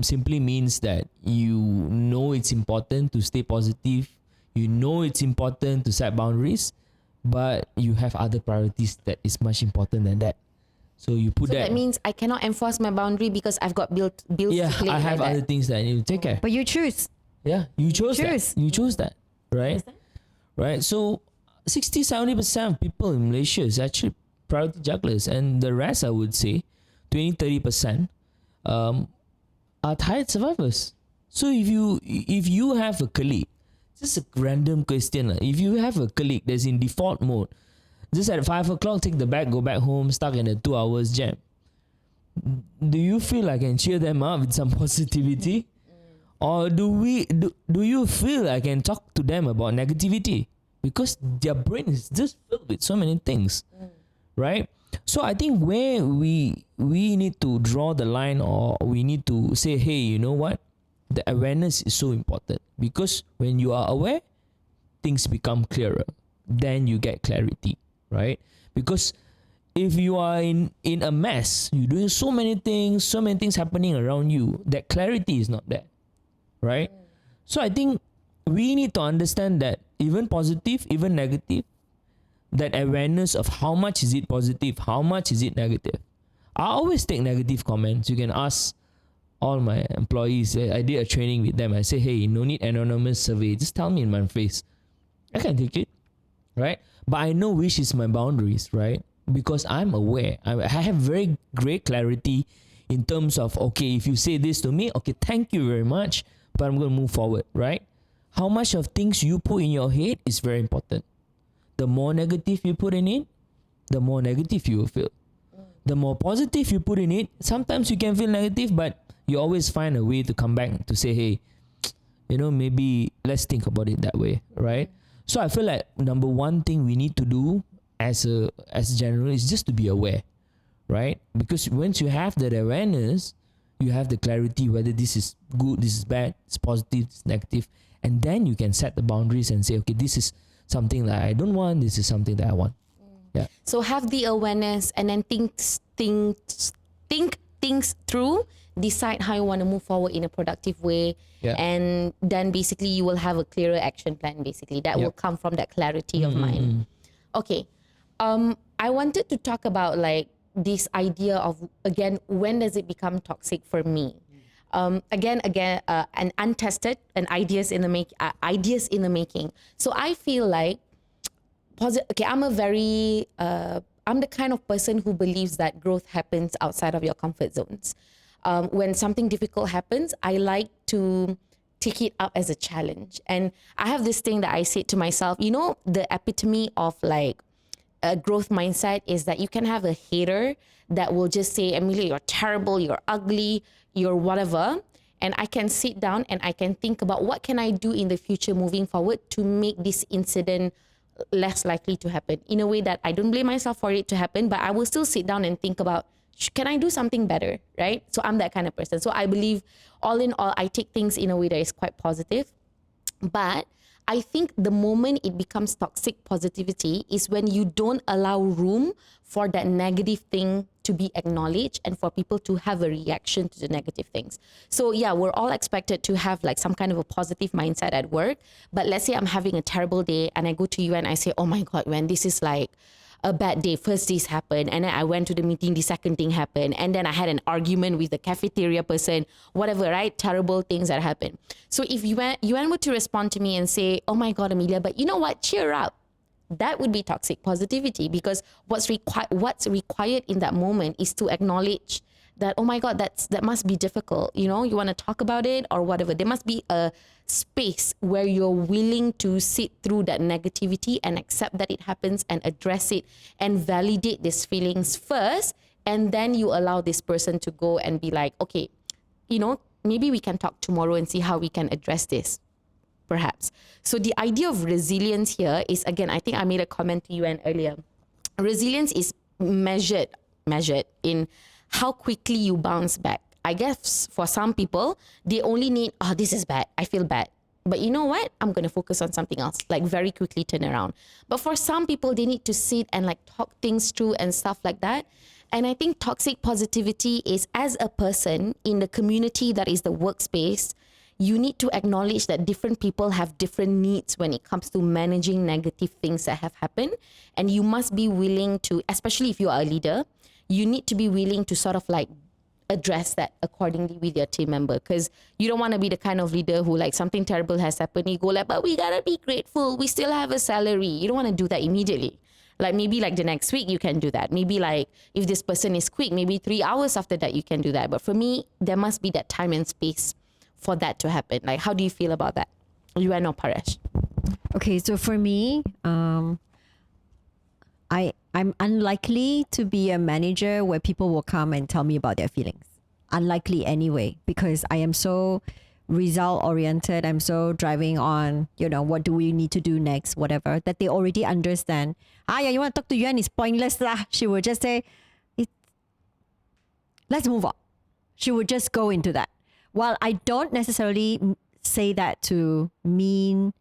Speaker 3: simply means that you know it's important to stay positive. You know it's important to set boundaries, but you have other priorities that is much important than that. So you put
Speaker 1: So that means I cannot enforce my boundary because I've got bills
Speaker 3: yeah,
Speaker 1: to pay.
Speaker 3: I have
Speaker 1: like
Speaker 3: other
Speaker 1: that.
Speaker 3: things that I need to take care.
Speaker 2: But you choose.
Speaker 3: Yeah, you chose
Speaker 2: Choose.
Speaker 3: that. You chose that, right? Right. So 60-70% of people in Malaysia is actually priority jugglers, and the rest, I would say, 20-30%, are tired survivors. So if you have a colleague, just a random question, if you have a colleague that's in default mode, just at 5 o'clock, take the bag, go back home, stuck in a 2 hours jam. Do you feel I can cheer them up with some positivity? Or do you feel I can talk to them about negativity? Because their brain is just filled with so many things. Right? So I think where we need to draw the line, or we need to say, hey, you know what? The awareness is so important. Because when you are aware, things become clearer. Then you get clarity. Right? Because if you are in a mess, you're doing so many things happening around you, that clarity is not there. Right? So I think we need to understand that even positive, even negative, that awareness of how much is it positive, how much is it negative. I always take negative comments. You can ask all my employees. I did a training with them. I say, hey, no need anonymous survey. Just tell me in my face. I can take it. Right? But I know which is my boundaries, right? Because I'm aware. I have very great clarity in terms of, okay, if you say this to me, okay, thank you very much, but I'm going to move forward, right? How much of things you put in your head is very important. The more negative you put in it, the more negative you will feel. The more positive you put in it, sometimes you can feel negative, but you always find a way to come back to say, hey, maybe let's think about it that way, right? So I feel like number one thing we need to do as a general is just to be aware, right? Because once you have that awareness, you have the clarity whether this is good, this is bad, it's positive, it's negative, and then you can set the boundaries and say, okay, this is something that I don't want, this is something that I want. Yeah.
Speaker 1: So have the awareness and then think things through, decide how you want to move forward in a productive way,
Speaker 3: Yeah.
Speaker 1: and then basically you will have a clearer action plan. Basically, that will come from that clarity of mind. Okay, I wanted to talk about like this idea of, again, when does it become toxic for me? Again, an untested and ideas in the making. So I feel like I'm the kind of person who believes that growth happens outside of your comfort zones. When something difficult happens, I like to take it up as a challenge. And I have this thing that I say to myself, the epitome of like a growth mindset is that you can have a hater that will just say, Emellia, you're terrible, you're ugly, you're whatever. And I can sit down and I can think about what can I do in the future moving forward to make this incident less likely to happen, in a way that I don't blame myself for it to happen, but I will still sit down and think about can I do something better, right? So I'm that kind of person. So I believe all in all, I take things in a way that is quite positive. But I think the moment it becomes toxic positivity is when you don't allow room for that negative thing to be acknowledged and for people to have a reaction to the negative things. So yeah, we're all expected to have like some kind of a positive mindset at work. But let's say I'm having a terrible day and I go to you and I say, oh my God, Yuen, this is like a bad day. First this happened, and then I went to the meeting, the second thing happened, and then I had an argument with the cafeteria person, whatever, right? Terrible things that happen. So if Yuen were to respond to me and say, oh my God, Emellia, but you know what, cheer up, that would be toxic positivity, because what's required in that moment is to acknowledge that, oh my God, that must be difficult. You know, you want to talk about it or whatever. There must be a space where you're willing to sit through that negativity and accept that it happens and address it and validate these feelings first. And then you allow this person to go and be like, okay, you know, maybe we can talk tomorrow and see how we can address this, perhaps. So the idea of resilience here is, again, I think I made a comment to you earlier. Resilience is measured in how quickly you bounce back. I guess for some people, they only need, oh, this is bad, I feel bad. But you know what? I'm going to focus on something else, like very quickly turn around. But for some people, they need to sit and like talk things through and stuff like that. And I think toxic positivity is, as a person in the community that is the workspace, you need to acknowledge that different people have different needs when it comes to managing negative things that have happened. And you must be willing to, especially if you are a leader, you need to be willing to sort of like address that accordingly with your team member, because you don't want to be the kind of leader who, like, something terrible has happened, you go like, but we gotta be grateful, we still have a salary. You don't want to do that immediately. Like maybe like the next week you can do that. Maybe like if this person is quick, maybe 3 hours after that you can do that. But for me, there must be that time and space for that to happen. Like, how do you feel about that? Yuen or Paresh?
Speaker 2: Okay, so for me, I'm unlikely to be a manager where people will come and tell me about their feelings. Unlikely anyway, because I am so result oriented. I'm so driving on, you know, what do we need to do next, whatever, that they already understand. Yeah, you want to talk to Yuen, it's pointless lah. She would just say, let's move on. She would just go into that. While I don't necessarily say that to mean,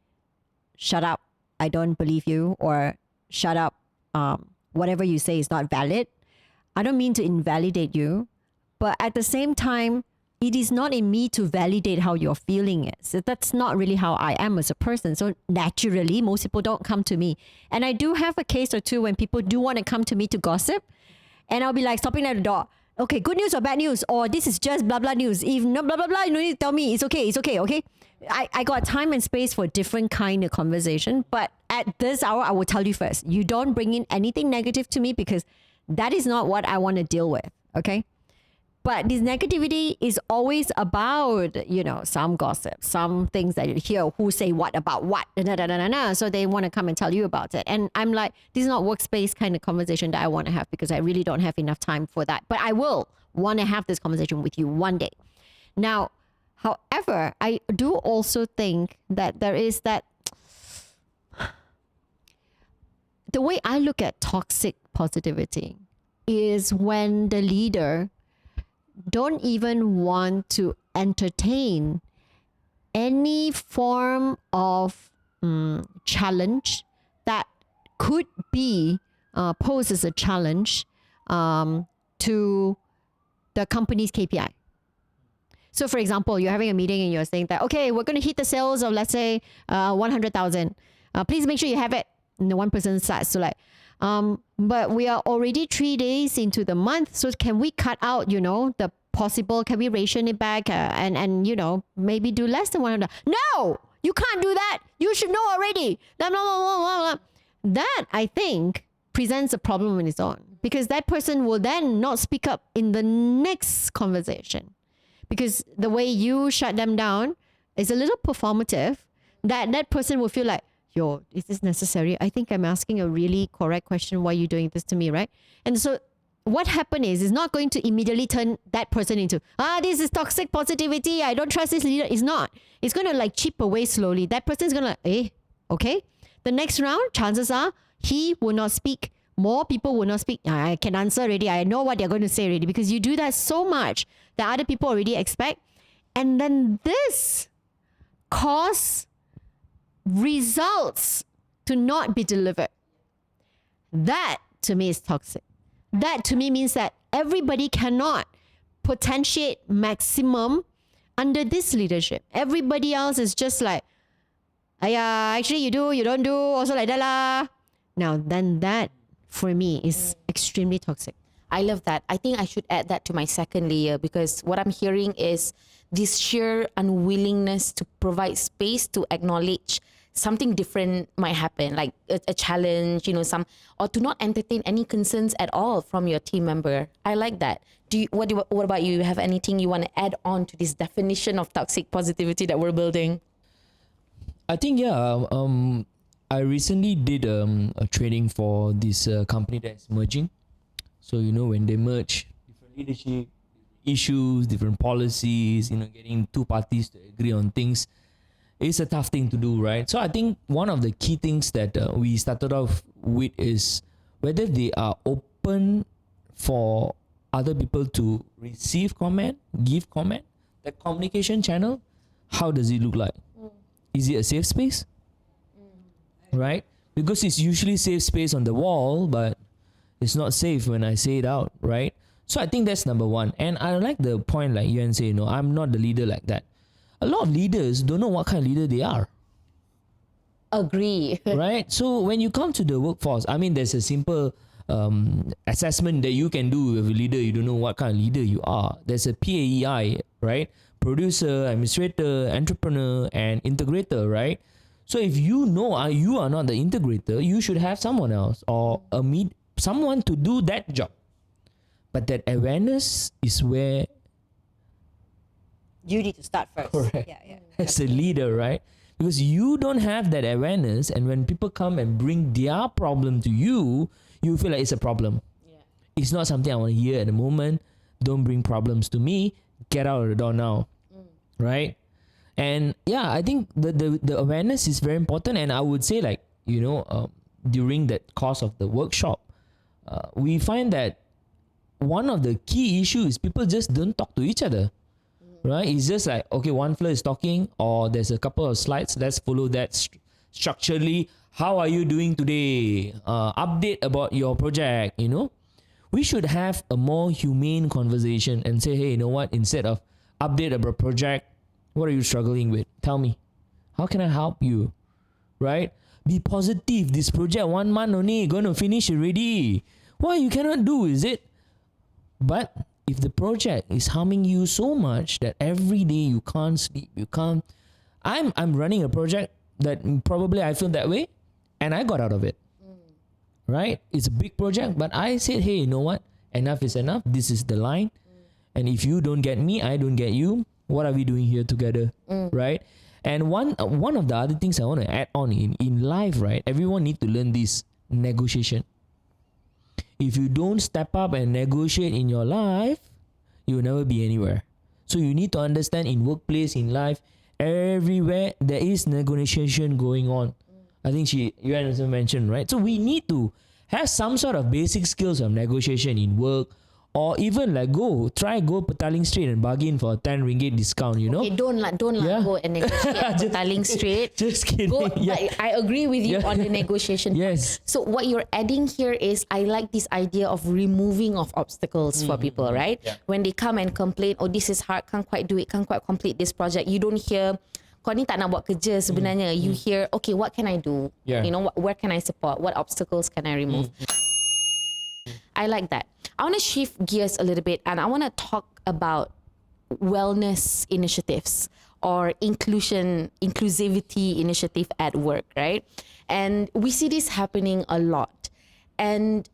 Speaker 2: shut up, I don't believe you, or shut up, whatever you say is not valid. I don't mean to invalidate you, but at the same time, it is not in me to validate how you're feeling is. That's not really how I am as a person. So naturally, most people don't come to me. And I do have a case or two when people do want to come to me to gossip, and I'll be like stopping at the door. Okay, good news or bad news, or this is just blah blah news. If no blah blah blah, you don't need to tell me. It's okay. Okay. I got time and space for different kind of conversation, but at this hour, I will tell you first. You don't bring in anything negative to me, because that is not what I want to deal with. Okay. But this negativity is always about, you know, some gossip, some things that you hear, who say what about what, so they want to come and tell you about it. And I'm like, this is not workspace kind of conversation that I want to have, because I really don't have enough time for that. But I will want to have this conversation with you one day. Now, however, I do also think that there is that, the way I look at toxic positivity is when the leader don't even want to entertain any form of challenge that could be posed as a challenge to the company's KPI. So for example, you're having a meeting and you're saying that, okay, we're going to hit the sales of, let's say, 100,000. Please make sure you have it. And the one person starts to like, but we are already 3 days into the month. So can we cut out, you know, the possible, can we ration it back and, you know, maybe do less than 100? No, you can't do that. You should know already. Blah, blah, blah, blah, blah. That, I think, presents a problem on its own, because that person will then not speak up in the next conversation, because the way you shut them down is a little performative, that person will feel like, yo, is this necessary? I think I'm asking a really correct question. Why are you doing this to me, right? And so what happened is not going to immediately turn that person into, this is toxic positivity, I don't trust this leader. It's not. It's going to like chip away slowly. That person is going to, okay. The next round, chances are he will not speak more people will not speak. I can answer already. I know what they're going to say already, because you do that so much that other people already expect. And then this cause results to not be delivered. That to me is toxic. That to me means that everybody cannot potentiate maximum under this leadership. Everybody else is just like, actually you do, you don't do, also like that lah. Now then that for me is extremely toxic.
Speaker 1: I love that. I think I should add that to my second layer, because what I'm hearing is this sheer unwillingness to provide space to acknowledge something different might happen, like a challenge, or to not entertain any concerns at all from your team member. I like that. What about you? Have anything you want to add on to this definition of toxic positivity that we're building?
Speaker 3: I think, I recently did a training for this company that's merging. So, when they merge, different leadership issues, different policies, getting two parties to agree on things, it's a tough thing to do, right? So I think one of the key things that we started off with is whether they are open for other people to receive comment, give comment, that communication channel, how does it look like? Is it a safe space? Right? Because it's usually safe space on the wall, but it's not safe when I say it out, right? So I think that's number one. And I like the point like Yuen say, I'm not the leader like that. A lot of leaders don't know what kind of leader they are.
Speaker 1: Agree.
Speaker 3: Right? So when you come to the workforce, there's a simple assessment that you can do with a leader. You don't know what kind of leader you are. There's a PAEI, right? Producer, administrator, entrepreneur, and integrator, right? So if you know you are not the integrator, you should have someone else or someone to do that job. But that awareness is where
Speaker 2: You need to start first.
Speaker 3: Correct.
Speaker 2: Yeah.
Speaker 3: As a leader, right? Because you don't have that awareness, and when people come and bring their problem to you, you feel like it's a problem.
Speaker 1: Yeah.
Speaker 3: It's not something I want to hear at the moment. Don't bring problems to me. Get out of the door now. Right? And I think the awareness is very important. And I would say, like, during that course of the workshop, we find that one of the key issues is people just don't talk to each other. Right? It's just like, okay, one floor is talking, or there's a couple of slides. Let's follow that structurally. How are you doing today? Update about your project, We should have a more humane conversation and say, hey, you know what? Instead of update about project, what are you struggling with? Tell me. How can I help you? Right? Be positive. This project 1 month only, going to finish already. Why you cannot do, is it? But if the project is harming you so much that every day you can't sleep, I'm running a project that probably I feel that way, and I got out of it. Right? It's a big project, but I said, hey, you know what? Enough is enough. This is the line. And if you don't get me, I don't get you. What are we doing here together? Right? And one of the other things I want to add on in life, right? Everyone need to learn this negotiation. If you don't step up and negotiate in your life, you will never be anywhere. So you need to understand, in workplace, in life, everywhere there is negotiation going on. I think Yuen also mentioned, right? So we need to have some sort of basic skills of negotiation in work, or even like go Petaling Street and bargain for a 10 ringgit discount,
Speaker 1: Okay, don't go and negotiate at Petaling Street.
Speaker 3: Just kidding.
Speaker 1: But I agree with you on the negotiation.
Speaker 3: Yes.
Speaker 1: So what you're adding here is, I like this idea of removing of obstacles for people, right?
Speaker 3: Yeah.
Speaker 1: When they come and complain, this is hard, can't quite do it, can't quite complete this project. You don't hear, kau ni tak nak buat kerja sebenarnya. You hear, okay, what can I do?
Speaker 3: Yeah.
Speaker 1: Where can I support? What obstacles can I remove? I like that. I want to shift gears a little bit, and I want to talk about wellness initiatives or inclusivity initiative at work, right? And we see this happening a lot. And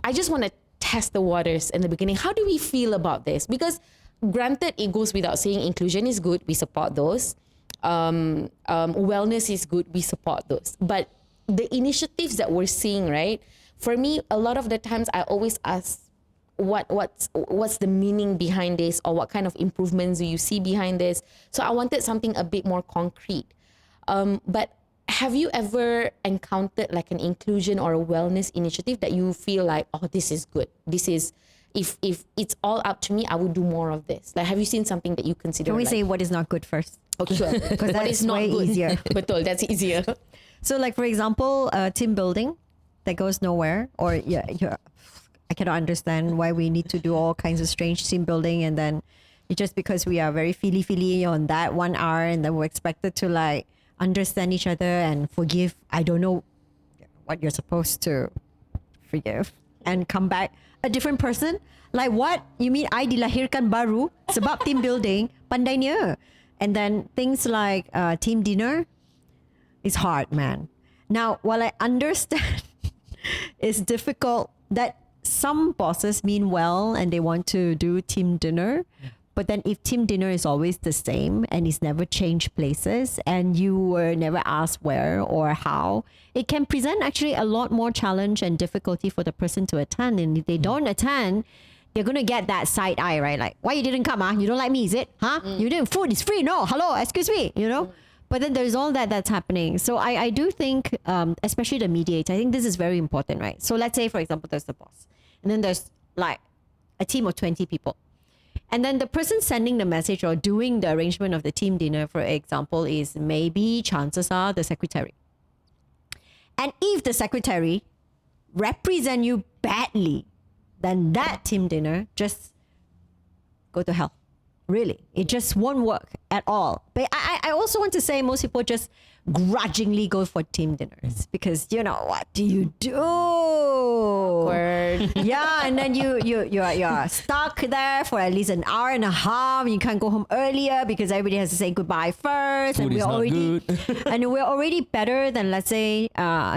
Speaker 1: I just want to test the waters in the beginning. How do we feel about this? Because granted, it goes without saying, inclusion is good. We support those. Wellness is good. We support those. But the initiatives that we're seeing, right? For me, a lot of the times I always ask, what's the meaning behind this, or what kind of improvements do you see behind this? So I wanted something a bit more concrete. But have you ever encountered like an inclusion or a wellness initiative that you feel like, oh, this is good. This is, if it's all up to me, I would do more of this. Like, have you seen something that you consider?
Speaker 2: Can we
Speaker 1: like,
Speaker 2: say what is not good first?
Speaker 1: okay, sure.
Speaker 2: Because
Speaker 1: What
Speaker 2: that's
Speaker 1: is not
Speaker 2: way
Speaker 1: good?
Speaker 2: easier.
Speaker 1: Betul, that's easier.
Speaker 2: So, like for example, team building that goes nowhere, or I cannot understand why we need to do all kinds of strange team building, and then just because we are very feely on that 1 hour, and then we're expected to like understand each other and forgive. I don't know what you're supposed to forgive and come back a different person. Like what? You mean I dilahirkan baru sebab team building? Pandainya. And then things like team dinner is hard, man. Now, while I understand it's difficult that some bosses mean well and they want to do team dinner, but then if team dinner is always the same and it's never changed places and you were never asked where or how, it can present actually a lot more challenge and difficulty for the person to attend. And if they don't attend, they're going to get that side eye, right? Like, why you didn't come? You don't like me, is it? You didn't, food is free. No, hello, excuse me, you know? But then there's all that's happening. So I do think, especially the mediator, I think this is very important, right? So let's say, for example, there's the boss. And then there's like a team of 20 people. And then the person sending the message or doing the arrangement of the team dinner, for example, is maybe chances are the secretary. And if the secretary represent you badly, then that team dinner just go to hell. Really, it just won't work at all. But I also want to say most people just grudgingly go for team dinners because, you know, what do you do?
Speaker 1: Awkward.
Speaker 2: Yeah, and then you're stuck there for at least an hour and a half. You can't go home earlier because everybody has to say goodbye first.
Speaker 3: Food is not good.
Speaker 2: And we're already better than, let's say,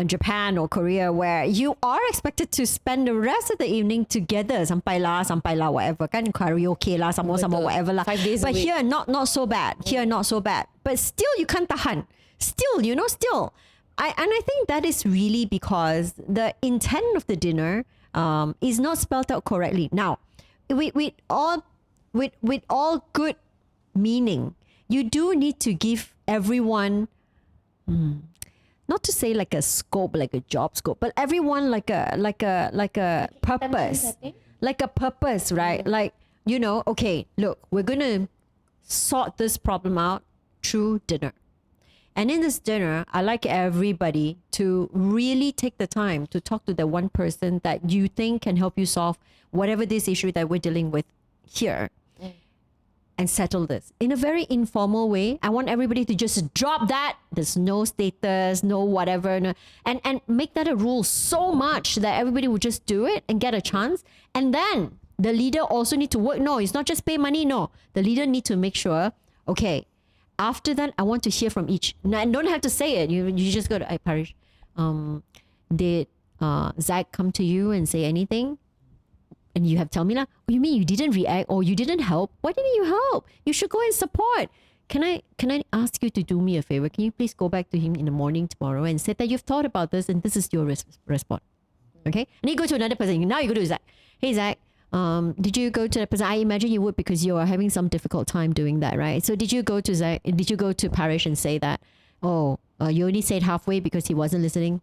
Speaker 2: Japan or Korea, where you are expected to spend the rest of the evening together. Sampai lah, whatever. Kan karaoke lah, sama whatever lah.
Speaker 1: 5 days a
Speaker 2: But
Speaker 1: week.
Speaker 2: here, not so bad. Here, not so bad. But still, you can't tahan. Still. I think that is really because the intent of the dinner is not spelled out correctly. Now, with all good meaning, you do need to give everyone, not to say like a scope, like a job scope, but everyone like a purpose, like a purpose, right? Like, you know, okay, look, we're gonna sort this problem out through dinner. And in this dinner, I like everybody to really take the time to talk to the one person that you think can help you solve whatever this issue that we're dealing with here and settle this in a very informal way. I want everybody to just drop that. There's no status, no whatever, and make that a rule so much that everybody would just do it and get a chance. And then the leader also need to work. No, it's not just pay money. No, the leader need to make sure, okay, after that, I want to hear from each. And don't have to say it. You just go to, hey, Paresh, did Zach come to you and say anything? And you have tell me, oh, you mean you didn't react or you didn't help? Why didn't you help? You should go and support. Can I ask you to do me a favor? Can you please go back to him in the morning tomorrow and say that you've thought about this and this is your response? Okay? And you go to another person. Now you go to Zach. Hey, Zach. Did you go to that person? I imagine you would because you are having some difficult time doing that, right? So did you go to Zach? Did you go to Paresh and say that, you only said halfway because he wasn't listening?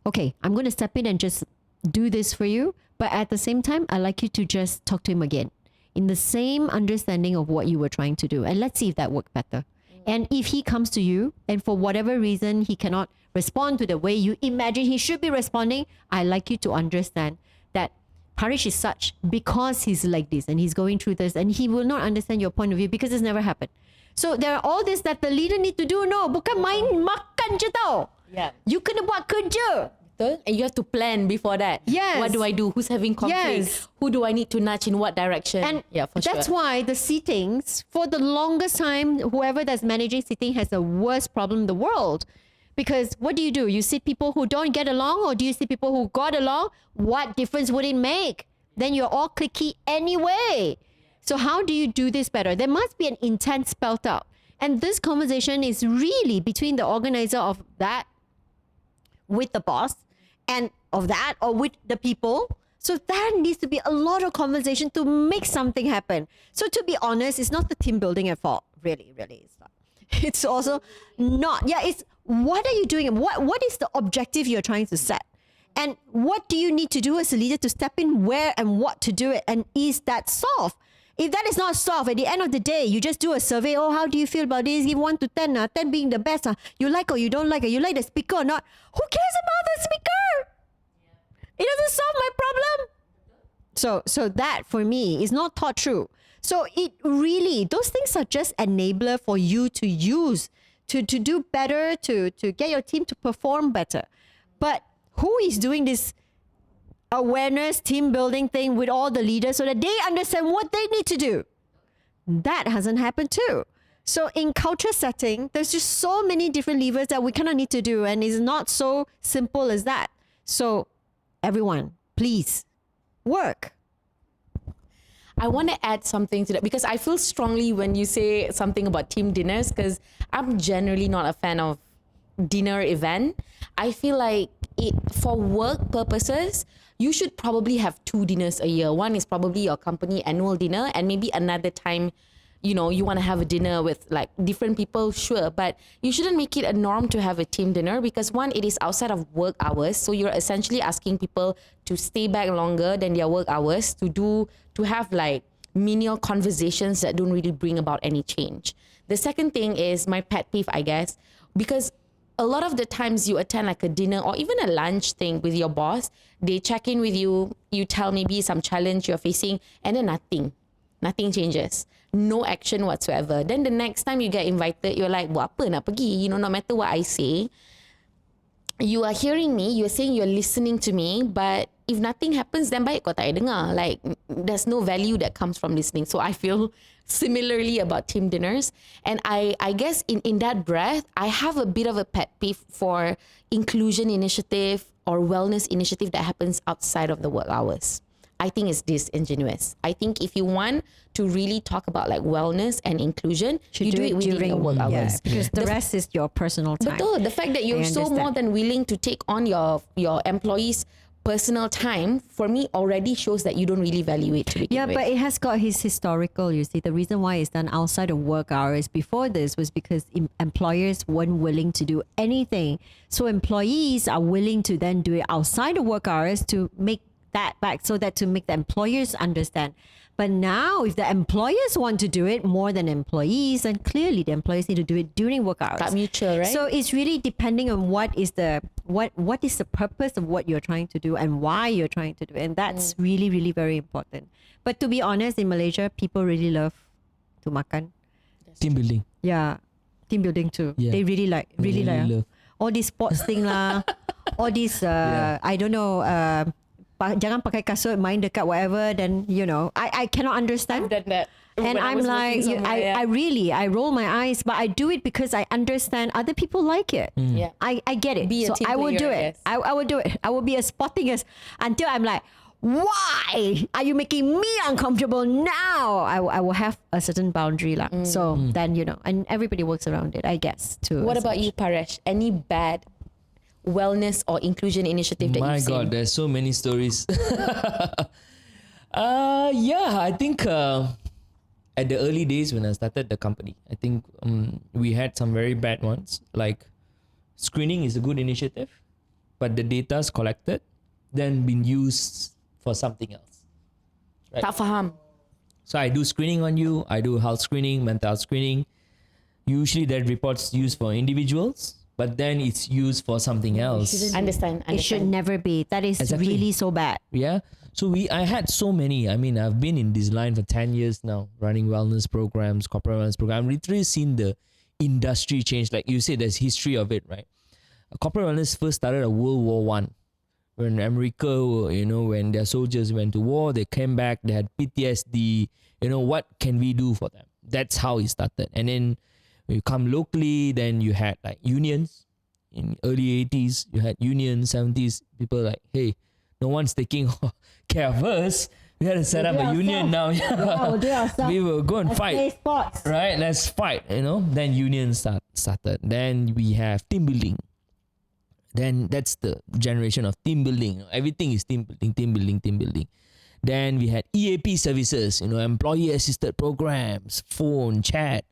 Speaker 2: Okay, I'm going to step in and just do this for you. But at the same time, I'd like you to just talk to him again in the same understanding of what you were trying to do. And let's see if that worked better. And if he comes to you and for whatever reason, he cannot respond to the way you imagine he should be responding, I'd like you to understand that Paresh is such because he's like this and he's going through this and he will not understand your point of view because it's never happened. So there are all this that the leader need to do. No, bukan main makan je tau.
Speaker 1: Yeah.
Speaker 2: You kena buat kerja.
Speaker 1: And you have to plan before that.
Speaker 2: Yes.
Speaker 1: What do I do? Who's having conflict?
Speaker 2: Yes.
Speaker 1: Who do I need to nudge in what direction?
Speaker 2: And
Speaker 1: yeah, for
Speaker 2: that's
Speaker 1: sure.
Speaker 2: why the seatings, for the longest time, whoever that's managing seating has the worst problem in the world. Because what do? You sit people who don't get along or do you see people who got along? What difference would it make? Then you're all cliquey anyway. So how do you do this better? There must be an intent spelled out. And this conversation is really between the organizer of that with the boss and of that or with the people. So that needs to be a lot of conversation to make something happen. So to be honest, it's not the team building at fault. Really, it's not. It's also not. Yeah, it's what are you doing? What is the objective you're trying to set? And what do you need to do as a leader to step in where and what to do it? And is that solved? If that is not solved, at the end of the day, you just do a survey. Oh, how do you feel about this? Give 1 to 10. 10 being the best. You like or you don't like it. You like the speaker or not. Who cares about the speaker? It doesn't solve my problem. So that for me is not taught true. So it really, those things are just enabler for you to use, to do better, to get your team to perform better. But who is doing this awareness team building thing with all the leaders so that they understand what they need to do? That hasn't happened too. So in culture setting, there's just so many different levers that we kind of need to do, and it's not so simple as that. So everyone, please work.
Speaker 1: I want to add something to that because I feel strongly when you say something about team dinners, because I'm generally not a fan of dinner event. I feel like for work purposes, you should probably have 2 dinners a year. One is probably your company annual dinner, and maybe another time, you want to have a dinner with like different people, sure. But you shouldn't make it a norm to have a team dinner because one, it is outside of work hours. So you're essentially asking people to stay back longer than their work hours to have like menial conversations that don't really bring about any change. The second thing is my pet peeve, I guess, because a lot of the times you attend like a dinner or even a lunch thing with your boss, they check in with you, you tell maybe some challenge you're facing, and then nothing changes. No action whatsoever. Then the next time you get invited, you're like, buat apa nak pergi? No matter what I say, you are hearing me, you're saying you're listening to me, but if nothing happens, then baik kau tak payah dengar. Like, there's no value that comes from listening. So I feel similarly about team dinners. And I guess in that breath, I have a bit of a pet peeve for inclusion initiative or wellness initiative that happens outside of the work hours. I think it's disingenuous. I think if you want to really talk about like wellness and inclusion, you do it within your work hours.
Speaker 2: Because the rest is your personal time.
Speaker 1: Betul. The fact that you're so more than willing to take on your employees' personal time, for me, already shows that you don't really value it to begin with.
Speaker 2: But it has got his historical, you see. The reason why it's done outside of work hours before this was because employers weren't willing to do anything. So employees are willing to then do it outside of work hours to make that back, so that to make the employers understand. But now if the employers want to do it more than employees, then clearly the employees need to do it during work hours.
Speaker 1: Tak mutual, right?
Speaker 2: So it's really depending on what is the purpose of what you're trying to do and why you're trying to do it. And that's really, really very important. But to be honest, in Malaysia, people really love to makan.
Speaker 3: Team building.
Speaker 2: Yeah. Team building too.
Speaker 3: Yeah.
Speaker 2: They really love. All these sports thing lah. All these I don't know, jangan pakai kasut, main dekat whatever, then I cannot understand.
Speaker 1: I've done that.
Speaker 2: And I'm like, I roll my eyes, but I do it because I understand other people like it.
Speaker 1: Yeah.
Speaker 2: I get it.
Speaker 1: Be a
Speaker 2: So
Speaker 1: team
Speaker 2: I will
Speaker 1: player,
Speaker 2: do it.
Speaker 1: yes.
Speaker 2: I will do it. I will be as spotting as until I'm like, why are you making me uncomfortable now? I will have a certain boundary lah. So then, and everybody works around it, I guess, too.
Speaker 1: What about you, Paresh? Any bad wellness or inclusion initiative that
Speaker 3: My
Speaker 1: you've
Speaker 3: God,
Speaker 1: seen?
Speaker 3: there's so many stories. I think at the early days when I started the company, I think we had some very bad ones. Like screening is a good initiative, but the data's collected, then been used for something else. Right?
Speaker 1: Tak faham.
Speaker 3: So I do screening on you, I do health screening, mental health screening. Usually that report's used for individuals, but then it's used for something else.
Speaker 1: Understand.
Speaker 2: It should never be. That is
Speaker 3: Exactly.
Speaker 2: really so bad.
Speaker 3: Yeah. So I had so many. I mean, I've been in this line for 10 years now, running wellness programs, corporate wellness programs. I've literally seen the industry change. Like you said, there's history of it, right? Corporate wellness first started at World War One, when America, when their soldiers went to war, they came back, they had PTSD. What can we do for them? That's how it started. And then when you come locally, then you had like unions. In early 80s, you had unions, 70s, people like, hey, no one's taking care of us. We had to set up a union now.
Speaker 2: Yeah, we'll do ourselves.
Speaker 3: We will go and
Speaker 2: Let's play
Speaker 3: fight.
Speaker 2: sports.
Speaker 3: Right? Let's fight, Then unions started. Then we have team building. Then that's the generation of team building. Everything is team building. Then we had EAP services, employee assisted programs, phone, chat,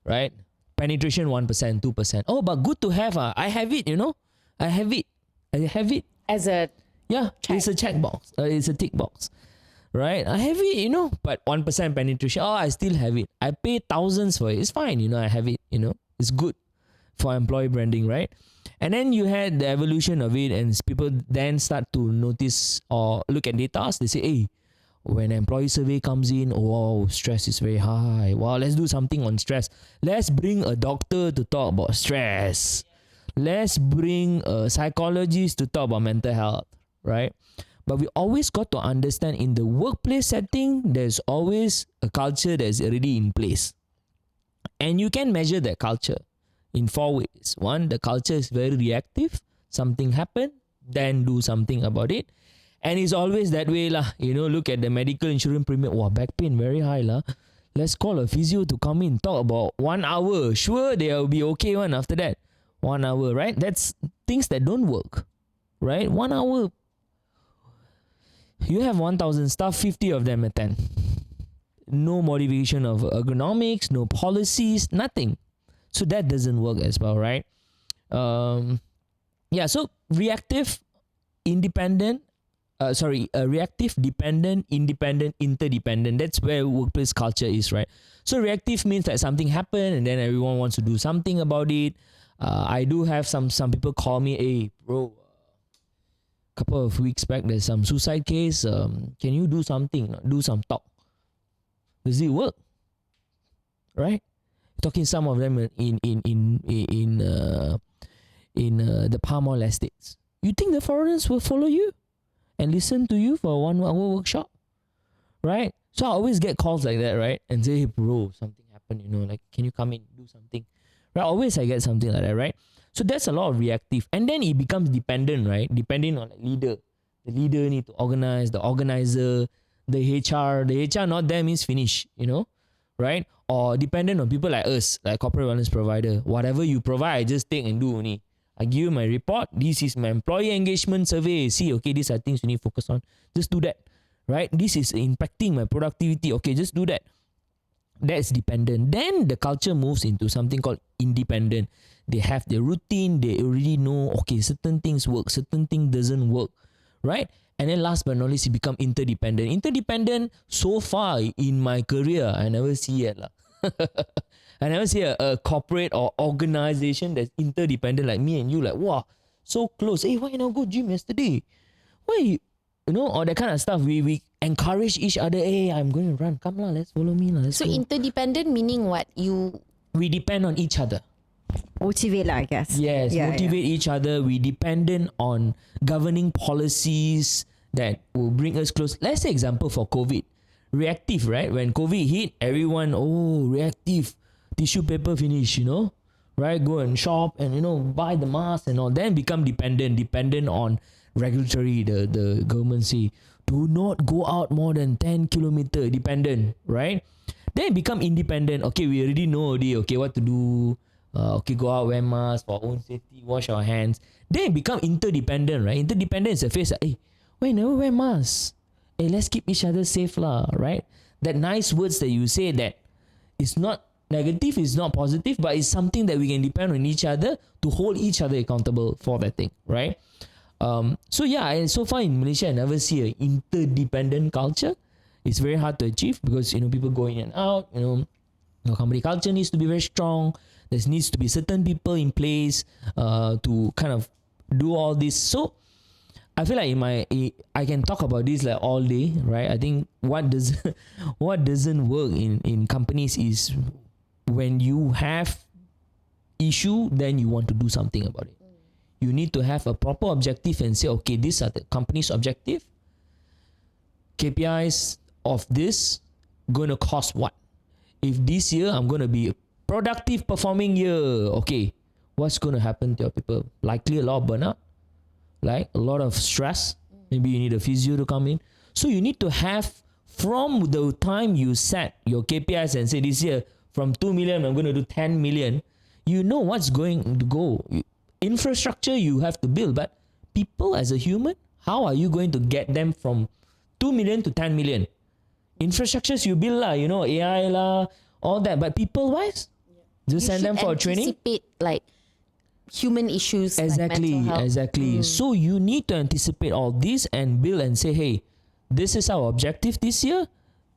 Speaker 3: right? penetration 1%, 2%. Oh, but good to have. I have it, I have it.
Speaker 1: As a
Speaker 3: Yeah, it's a checkbox. It's a tick box. Right? I have it, but 1% penetration. Oh, I still have it. I pay thousands for it. It's fine, I have it, It's good for employee branding, right? And then you had the evolution of it, and people then start to notice or look at data. They say, hey, when employee survey comes in, wow, stress is very high. Wow, let's do something on stress. Let's bring a doctor to talk about stress. Let's bring a psychologist to talk about mental health, right? But we always got to understand in the workplace setting, there's always a culture that's already in place. And you can measure that culture in 4 ways. One, the culture is very reactive. Something happened, then do something about it. And it's always that way lah. Look at the medical insurance premium. Wow, back pain very high lah. Let's call a physio to come in, talk about 1 hour. Sure, they'll be okay one after that. 1 hour, right? That's things that don't work, right? 1 hour. You have 1,000 staff, 50 of them attend. No modification of ergonomics, no policies, nothing. So that doesn't work as well, right? So reactive, independent, reactive, dependent, independent, interdependent. That's where workplace culture is, right? So reactive means that something happened and then everyone wants to do something about it. I do have some people call me, hey, bro, couple of weeks back, there's some suicide case. Can you do something? Do some talk. Does it work? Right? Talking some of them in the palm oil estates. You think the foreigners will follow you and listen to you for a 1 hour workshop? Right? So I always get calls like that, right? And say, hey bro, something happened, like can you come in, do something? Right? Always I get something like that, right? So that's a lot of reactive. And then it becomes dependent, right? Depending on the leader. The leader need to organize, the organizer, the HR. The HR not there means finish, right? Or dependent on people like us, like corporate wellness provider. Whatever you provide, I just take and do only. I give you my report. This is my employee engagement survey. See, okay, these are things you need to focus on. Just do that, right? This is impacting my productivity. Okay, just do that. That's dependent. Then the culture moves into something called independent. They have their routine. They already know, okay, certain things work, certain thing doesn't work, right? And then last but not least, it become interdependent. Interdependent, so far in my career, I never see it. I never see a corporate or organization that's interdependent like me and you, like, wow, so close. Hey, why you not go gym yesterday? Why or that kind of stuff. We encourage each other. Hey, I'm going to run. Come lah, let's follow me lah.
Speaker 1: So interdependent meaning what?
Speaker 3: We depend on each other.
Speaker 2: Motivate lah, I guess.
Speaker 3: Yes, motivate each other. We dependent on governing policies that will bring us close. Let's say example for COVID. Reactive, right? When COVID hit, everyone, reactive. Tissue paper finish, right? Go and shop and, buy the mask and all. Then become dependent on regulatory. The government say, do not go out more than 10 kilometer, dependent, right? Then become independent. Okay, we already know okay, what to do. Okay, go out, wear mask for our own safety, wash our hands. Then become interdependent, right? Interdependent is a face like, hey, why you never wear mask? Hey, let's keep each other safe lah, right? That nice words that you say that is not negative, it's not positive, but it's something that we can depend on each other to hold each other accountable for that thing, right? So far in Malaysia, I never see an interdependent culture. It's very hard to achieve because, people go in and out, your company culture needs to be very strong. There needs to be certain people in place to kind of do all this. So I feel like I can talk about this like all day, right? I think what doesn't work in companies is when you have issue, then you want to do something about it. You need to have a proper objective and say, okay, these are the company's objective. KPIs of this going to cost what? If this year I'm going to be a productive performing year, okay, what's going to happen to your people? Likely a lot of burnout, like a lot of stress. Maybe you need a physio to come in. So you need to have, from the time you set your KPIs and say this year from 2 million I'm going to do 10 million, you know what's going to go. Infrastructure you have to build, but people as a human, how are you going to get them from 2 million to 10 million? Infrastructures you build lah, AI lah, all that, but people wise, Just send them for a training.
Speaker 1: Anticipate like human issues.
Speaker 3: Exactly,
Speaker 1: like mental health.
Speaker 3: exactly. So you need to anticipate all this and build and say, hey, this is our objective this year.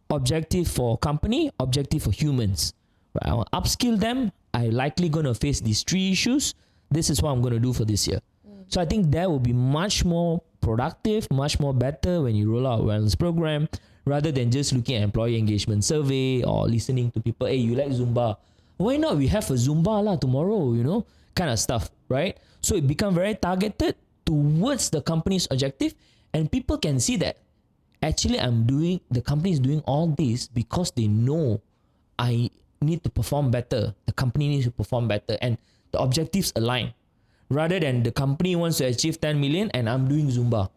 Speaker 3: Objective for company, objective for humans. Right? I want to upskill them. I likely going to face these 3 issues. This is what I'm going to do for this year. So I think that will be much more productive, much more better when you roll out a wellness program rather than just looking at employee engagement survey or listening to people. Hey, you like Zumba? Why not we have a Zumba lah tomorrow, you know, kind of stuff, right? So it become very targeted towards the company's objective, and people can see that actually the company is doing all this because they know I need to perform better. The company needs to perform better, and the objectives align. Rather than the company wants to achieve 10 million and I'm doing Zumba.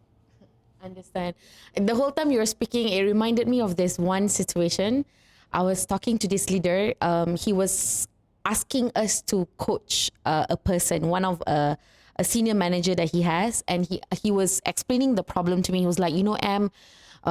Speaker 1: Understand. And the whole time you were speaking, it reminded me of this one situation. I was talking to this leader. He was asking us to coach a person, one of a senior manager that he has, and he was explaining the problem to me. He was like,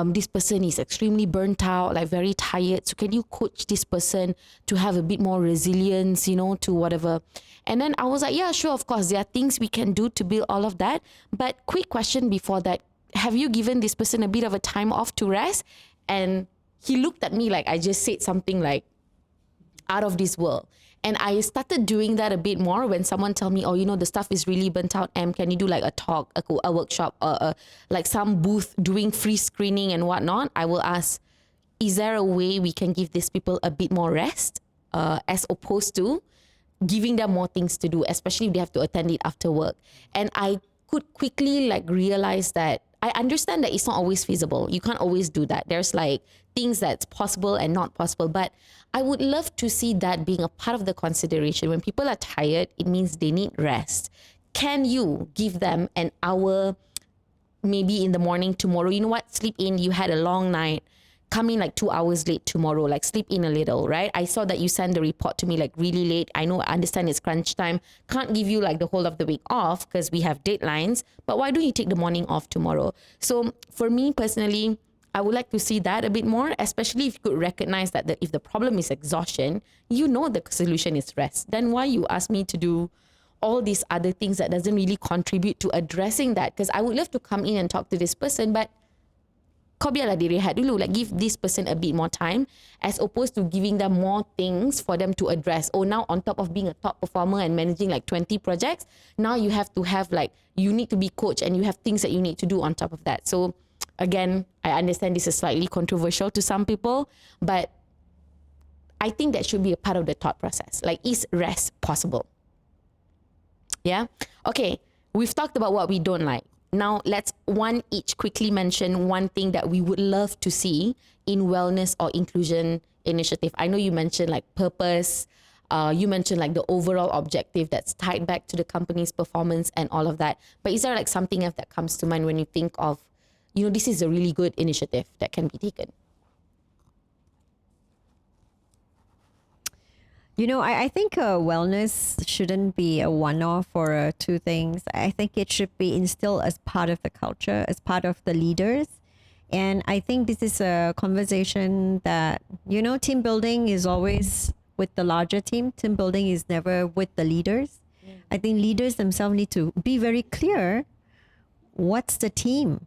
Speaker 1: this person is extremely burnt out, like very tired. So can you coach this person to have a bit more resilience, to whatever? And then I was like, yeah, sure, of course. There are things we can do to build all of that. But quick question before that, have you given this person a bit of a time off to rest? And he looked at me like I just said something like out of this world. And I started doing that a bit more when someone tell me, the stuff is really burnt out. Can you do like a talk, a workshop, or like some booth doing free screening and whatnot? I will ask, is there a way we can give these people a bit more rest as opposed to giving them more things to do, especially if they have to attend it after work? And I could quickly realize that I understand that it's not always feasible. You can't always do that. There's things that's possible and not possible. But I would love to see that being a part of the consideration. When people are tired, it means they need rest. Can you give them an hour, maybe in the morning tomorrow? You know what? Sleep in. You had a long night. Come in 2 hours late tomorrow. Sleep in a little, right? I saw that you sent the report to me really late. I understand it's crunch time. Can't give you the whole of the week off because we have deadlines. But why don't you take the morning off tomorrow? So for me personally, I would like to see that a bit more, especially if you could recognize that if the problem is exhaustion, the solution is rest. Then why you ask me to do all these other things that doesn't really contribute to addressing that? Because I would love to come in and talk to this person, but kau biarlah dia rehat dulu, give this person a bit more time as opposed to giving them more things for them to address. Now on top of being a top performer and managing 20 projects, now you have to have you need to be coach and you have things that you need to do on top of that. So again, I understand this is slightly controversial to some people, but I think that should be a part of the thought process. Is rest possible? Yeah? Okay, we've talked about what we don't like. Now, let's one each quickly mention one thing that we would love to see in wellness or inclusion initiative. I know you mentioned purpose. You mentioned the overall objective that's tied back to the company's performance and all of that. But is there something else that comes to mind when you think of, this is a really good initiative that can be taken?
Speaker 2: I think wellness shouldn't be a one-off or two things. I think it should be instilled as part of the culture, as part of the leaders. And I think this is a conversation that, team building is always with the larger team. Team building is never with the leaders. I think leaders themselves need to be very clear. What's the team?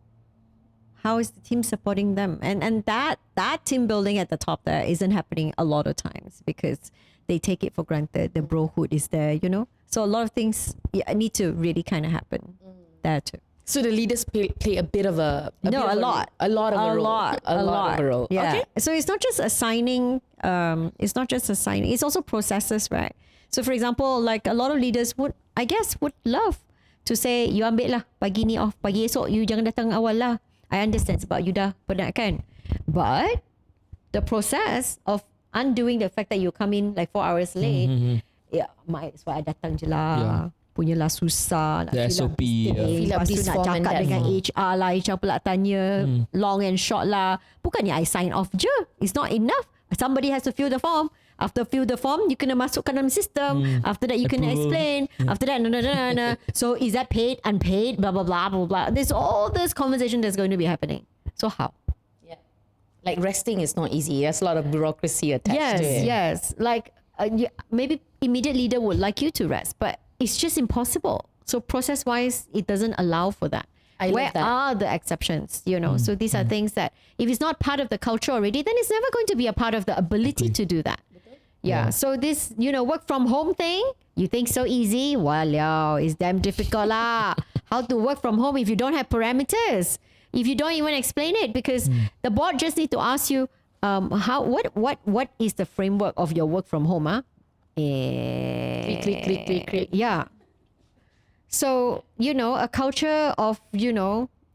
Speaker 2: How is the team supporting them? And that team building at the top there isn't happening a lot of times because they take it for granted. The brohood is there, So a lot of things need to really kind of happen there too.
Speaker 1: So the leaders play a bit of a lot of a role.
Speaker 2: Yeah.
Speaker 1: Okay.
Speaker 2: So it's not just assigning. It's also processes, right? So for example, a lot of leaders would love to say, you ambil lah pagi ni off, pagi esok you jangan datang awal lah. I understand sebab you dah penat kan. But the process of undoing the fact that you come in 4 hours late, might as well datang je lah. Punyalah susah nak
Speaker 3: The
Speaker 2: fill up
Speaker 3: SOP,
Speaker 2: this
Speaker 1: fill up this
Speaker 2: nak
Speaker 1: form and
Speaker 2: cakap
Speaker 1: that
Speaker 2: dengan
Speaker 1: form.
Speaker 2: HR lah, HR pula tanya long and short lah. Bukannya I sign off je. It's not enough. Somebody has to fill the form. After fill the form, you kena masukkan dalam system. After that, you kena explain. After that, no. So is that paid, unpaid, blah, blah, blah, blah, blah. There's all this conversation that's going to be happening. So how?
Speaker 1: Yeah. Resting is not easy. There's a lot of bureaucracy attached to it.
Speaker 2: Yes. maybe immediate leader would like you to rest, but it's just impossible. So process-wise, it doesn't allow for that.
Speaker 1: I love
Speaker 2: Where
Speaker 1: that.
Speaker 2: are the exceptions? So these are things that if it's not part of the culture already, then it's never going to be a part of the ability to do that. Yeah. So this, work from home thing, you think so easy? Well, it's damn difficult lah. How to work from home if you don't have parameters? If you don't even explain it, because the board just need to ask you, what is the framework of your work from home?
Speaker 1: Click, click, click, click, click.
Speaker 2: Yeah. So, a culture of, free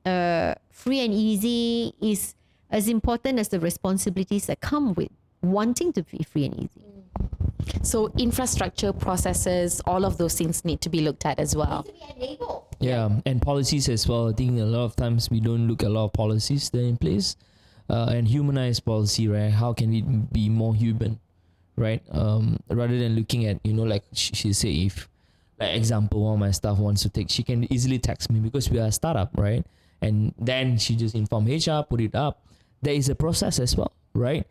Speaker 2: and easy is as important as the responsibilities that come with wanting to be free and easy.
Speaker 1: So infrastructure, processes, all of those things need to be looked at as well.
Speaker 3: Yeah, and policies as well. I think a lot of times we don't look at a lot of policies that are in place, and humanized policy, right? How can we be more human, right? Rather than looking at, like she say, if, like example, one of my staff wants to take, she can easily text me because we are a startup, right? And then she just inform HR, put it up. There is a process as well, right?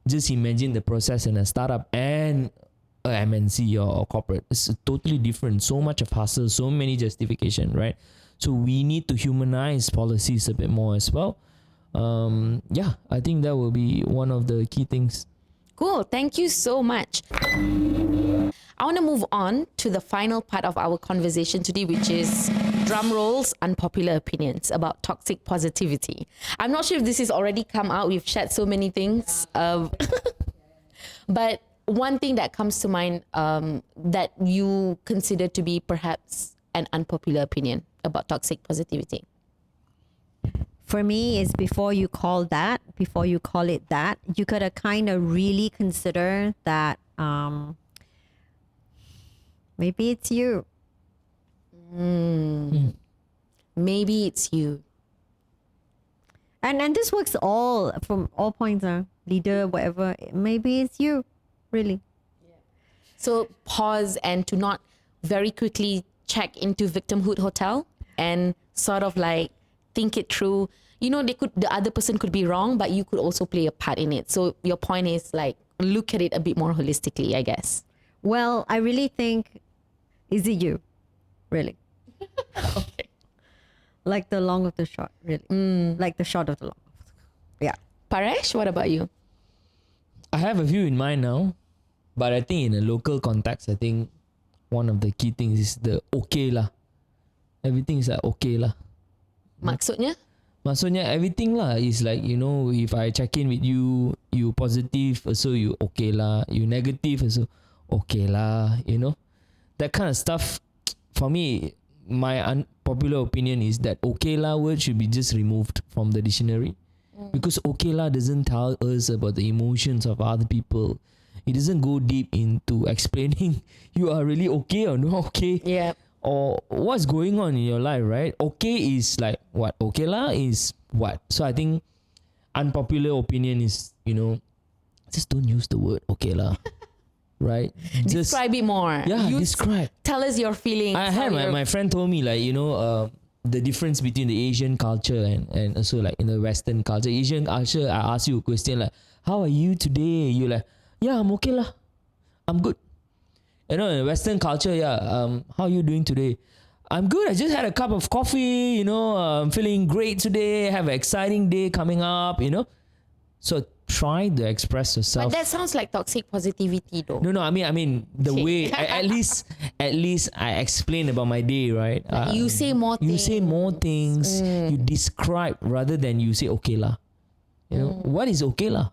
Speaker 3: Just imagine the process in a startup and a MNC or corporate. It's totally different. So much of hustle, so many justification, right? So we need to humanize policies a bit more as well. I think that will be one of the key things.
Speaker 1: Cool. Thank you so much. I want to move on to the final part of our conversation today, which is drum rolls, unpopular opinions about toxic positivity. I'm not sure if this has already come out. We've shared so many things. But one thing that comes to mind that you consider to be perhaps an unpopular opinion about toxic positivity.
Speaker 2: For me, is before you call it that, you gotta kind of really consider that maybe it's you.
Speaker 1: Maybe it's you.
Speaker 2: And this works from all points, leader, whatever. Maybe it's you, really.
Speaker 1: So pause and to not very quickly check into victimhood hotel and sort of like think it through. The other person could be wrong, but you could also play a part in it. So your point is like, look at it a bit more holistically, I guess.
Speaker 2: Well, I really think, is it you? Really?
Speaker 1: Okay.
Speaker 2: Like the long of the short, really. Like the short of the long. Yeah.
Speaker 1: Paresh, what about you?
Speaker 3: I have a few in mind now, but I think in a local context, I think one of the key things is the okay lah. Everything is like okay lah. Maksudnya everything lah is like, if I check in with you, you positive, so you okay lah. You negative, so okay lah. That kind of stuff. For me, my unpopular opinion is that okay lah word should be just removed from the dictionary. Because okay lah doesn't tell us about the emotions of other people. It doesn't go deep into explaining you are really okay or not okay.
Speaker 1: Yeah.
Speaker 3: Or what's going on in your life, right? Okay is like what? Okay lah is what? So I think unpopular opinion is, just don't use the word okay lah. Right? Just
Speaker 1: Describe it more.
Speaker 3: Yeah, describe.
Speaker 1: Tell us your feelings.
Speaker 3: I had my friend told me like, the difference between the Asian culture and also like in the Western culture. Asian culture, I ask you a question like, how are you today? You like, yeah, I'm okay lah. I'm good. In the Western culture, how are you doing today? I'm good. I just had a cup of coffee, I'm feeling great today. Have an exciting day coming up, So try to express yourself.
Speaker 1: But that sounds like toxic positivity though.
Speaker 3: No, I mean the way at least I explain about my day, right?
Speaker 1: You say more things.
Speaker 3: You say more things. You describe rather than you say okay lah. What is okay lah?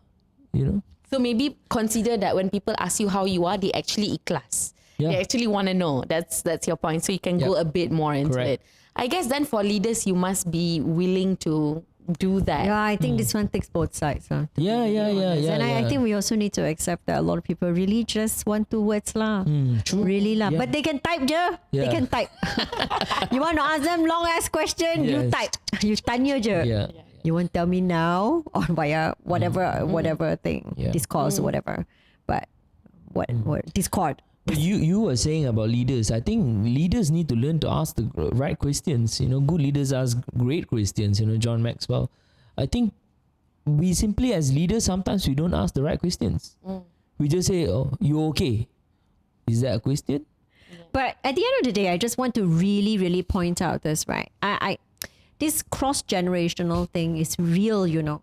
Speaker 1: So maybe consider that when people ask you how you are, they actually ikhlas.
Speaker 3: Yeah.
Speaker 1: They actually want to know. That's your point. So you can go a bit more into
Speaker 3: Correct.
Speaker 1: it. I guess then for leaders, you must be willing to do that.
Speaker 2: Yeah, I think this one takes both sides.
Speaker 3: Yeah.
Speaker 2: And I think we also need to accept that a lot of people really just want two words lah.
Speaker 3: True.
Speaker 2: Really lah.
Speaker 3: Yeah.
Speaker 2: But they can type je. They
Speaker 3: Yeah.
Speaker 2: can type. You want to ask them long ass question, you
Speaker 3: Yes.
Speaker 2: type. You tanya je.
Speaker 3: Yeah.
Speaker 2: You won't tell me now or via whatever thing,
Speaker 3: Yeah.
Speaker 2: Discord or whatever. But what Discord.
Speaker 3: But you were saying about leaders. I think leaders need to learn to ask the right questions. Good leaders ask great questions. John Maxwell. I think we simply as leaders sometimes we don't ask the right questions. We just say, "Oh, you okay?" Is that a question?
Speaker 2: But at the end of the day, I just want to really, really point out this, right? I this cross-generational thing is real, you know.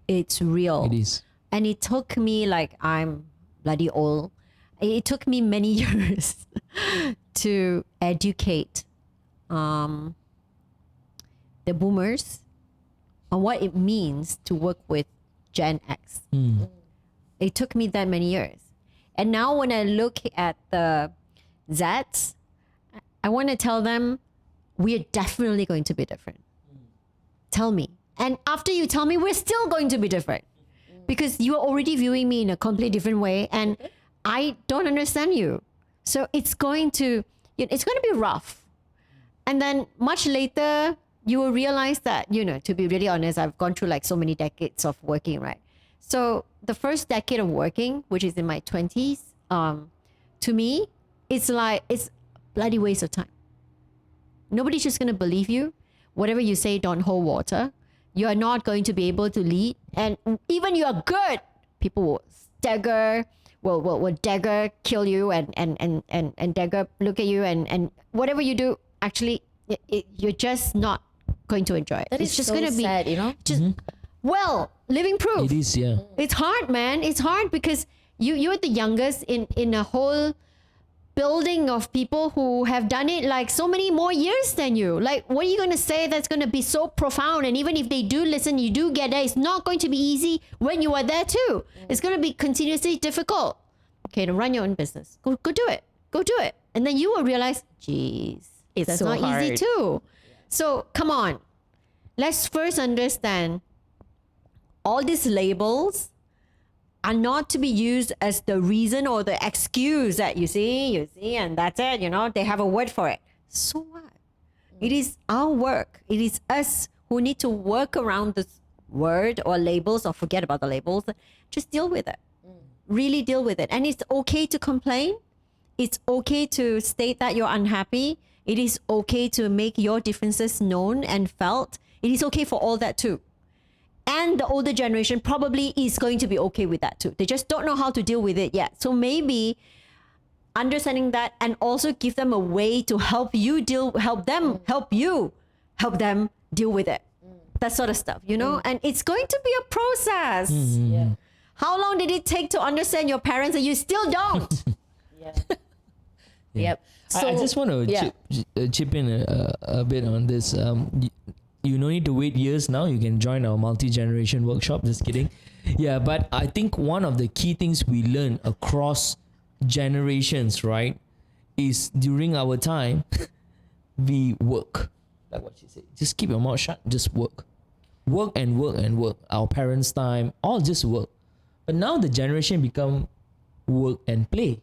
Speaker 2: It's real.
Speaker 3: It is.
Speaker 2: And it took me, like, I'm bloody old. It took me many years to educate the boomers on what it means to work with Gen X. It took me that many years. And now when I look at the Zs, I want to tell them we're definitely going to be different. Tell me. And after you tell me, we're still going to be different. Because you are already viewing me in a completely different way and I don't understand you. So it's going to be rough. And then much later, you will realize that, to be really honest, I've gone through like so many decades of working, right? So the first decade of working, which is in my 20s, to me, it's bloody waste of time. Nobody's just going to believe you. Whatever you say, don't hold water. You are not going to be able to lead. And even you are good, people will stagger, will dagger kill you and dagger look at you and whatever you do, actually, you're just not going to enjoy it.
Speaker 1: It's just going to be sad,
Speaker 2: just living proof.
Speaker 3: It is, yeah.
Speaker 2: It's hard, man. It's hard because you're the youngest in a whole building of people who have done it like so many more years than you. Like, what are you going to say that's going to be so profound? And even if they do listen, you do get there, it's not going to be easy when you are there too. It's going to be continuously difficult. Okay, to run your own business. Go do it. Go do it. And then you will realize, geez, that's
Speaker 1: so
Speaker 2: not
Speaker 1: hard.
Speaker 2: easy too. So come on. Let's first understand all these labels are not to be used as the reason or the excuse that you see, and that's it, they have a word for it. So what? It is our work. It is us who need to work around this word or labels or forget about the labels. Just deal with it. Really deal with it. And it's okay to complain. It's okay to state that you're unhappy. It is okay to make your differences known and felt. It is okay for all that too. And the older generation probably is going to be okay with that too. They just don't know how to deal with it yet. So maybe understanding that and also give them a way to help them deal with it. That sort of stuff, And it's going to be a process.
Speaker 1: Yeah.
Speaker 2: How long did it take to understand your parents and you still don't?
Speaker 1: Yeah. Yep.
Speaker 3: I just want to chip in a bit on this. You no need to wait years now. You can join our multi-generation workshop. Just kidding. Yeah, but I think one of the key things we learn across generations, right, is during our time, we work. Like what she said. Just keep your mouth shut. Just work. Work and work and work. Our parents' time, all just work. But now the generation become work and play.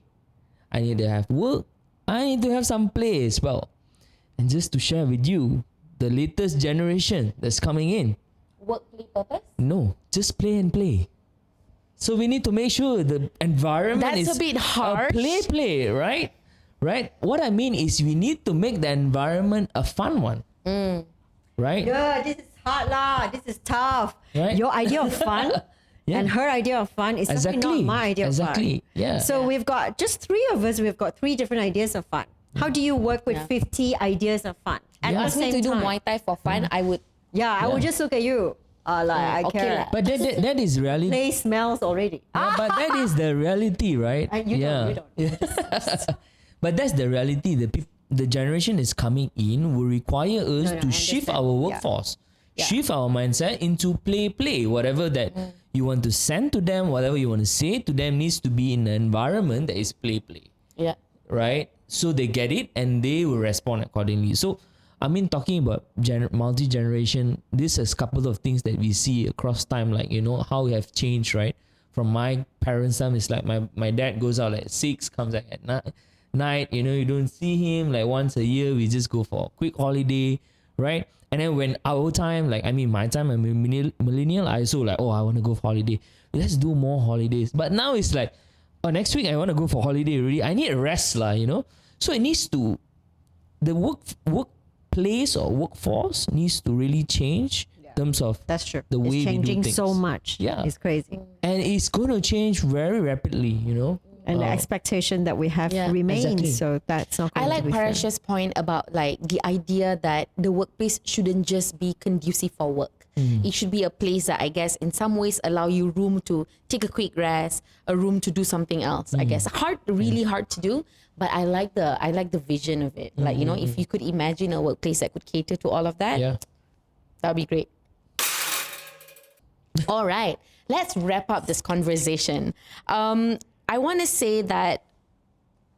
Speaker 3: I need to have work. I need to have some play as well. And just to share with you, the latest generation that's coming in.
Speaker 1: Work, play, purpose?
Speaker 3: No, just play and play. So we need to make sure the environment is
Speaker 1: That's a bit harsh.
Speaker 3: Play, right? Right? What I mean is we need to make the environment a fun one. Right?
Speaker 2: Yeah, this is hard lah. This is tough.
Speaker 3: Right?
Speaker 2: Your idea of fun
Speaker 3: Yeah.
Speaker 2: and her idea of fun is certainly not my idea of fun.
Speaker 3: Exactly. Yeah.
Speaker 2: So we've got just three of us. We've got three different ideas of fun. How do you work with 50 ideas of fun? At the
Speaker 1: Ask me
Speaker 2: same
Speaker 1: to do
Speaker 2: time?
Speaker 1: Muay Thai for fun, I would.
Speaker 2: I would just look at you. I
Speaker 1: okay
Speaker 2: care.
Speaker 1: lah.
Speaker 3: But that is reality.
Speaker 2: Place smells already.
Speaker 3: Yeah, but that is the reality, right?
Speaker 2: You
Speaker 3: yeah.
Speaker 2: don't.
Speaker 3: But that's the reality. The generation is coming in will require us
Speaker 2: I
Speaker 3: to shift
Speaker 2: understand.
Speaker 3: our workforce, shift our mindset into play. Whatever that you want to send to them, whatever you want to say to them needs to be in an environment that is play.
Speaker 1: Yeah.
Speaker 3: Right? So they get it and they will respond accordingly. So, I mean, talking about multi-generation, this is a couple of things that we see across time, like, how we have changed, right? From my parents' time, it's like my dad goes out like 6, comes back at night, you don't see him like once a year. We just go for a quick holiday, right? And then when our time, like, I mean, my time, I'm a millennial, I also like, I want to go for holiday. Let's do more holidays. But now it's like, next week I want to go for holiday already. I need a rest, So it needs to, the workplace or workforce needs to really change in terms of
Speaker 2: That's true.
Speaker 3: the way we
Speaker 2: it's
Speaker 3: do
Speaker 2: changing so
Speaker 3: things.
Speaker 2: much.
Speaker 3: Yeah.
Speaker 2: It's crazy.
Speaker 3: And it's going to change very rapidly, you know.
Speaker 2: And the expectation that we have
Speaker 1: Yeah.
Speaker 2: remains.
Speaker 3: Exactly.
Speaker 2: So that's not going
Speaker 1: I
Speaker 2: to
Speaker 1: like
Speaker 2: be fair.
Speaker 1: Paresh's point about like the idea that the workplace shouldn't just be conducive for work. It should be a place that I guess in some ways allow you room to take a quick rest, a room to do something else. I guess really hard to do, but I like the vision of it. Like, you know, if you could imagine a workplace that could cater to all of that,
Speaker 3: Yeah.
Speaker 1: that'd be great. All right, let's wrap up this conversation. I want to say that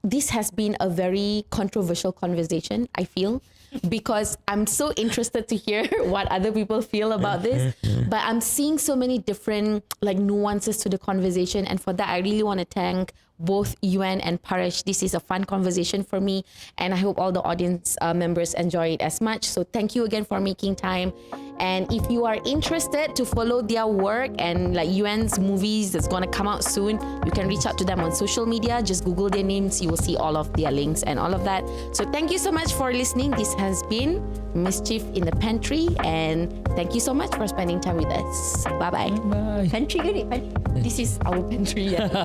Speaker 1: this has been a very controversial conversation, I feel, because I'm so interested to hear what other people feel about this. But I'm seeing so many different like nuances to the conversation. And for that, I really want to thank both Yuen and Paresh. This is a fun conversation for me. And I hope all the audience members enjoy it as much. So thank you again for making time. And if you are interested to follow their work and like Yuen's movies that's going to come out soon, you can reach out to them on social media. Just Google their names. You will see all of their links and all of that. So thank you so much for listening. This has been Mischief in the Pantry. And thank you so much for spending time with us. Bye-bye.
Speaker 3: Bye.
Speaker 2: Pantry, good. Pantry.
Speaker 1: This is our pantry. Yeah.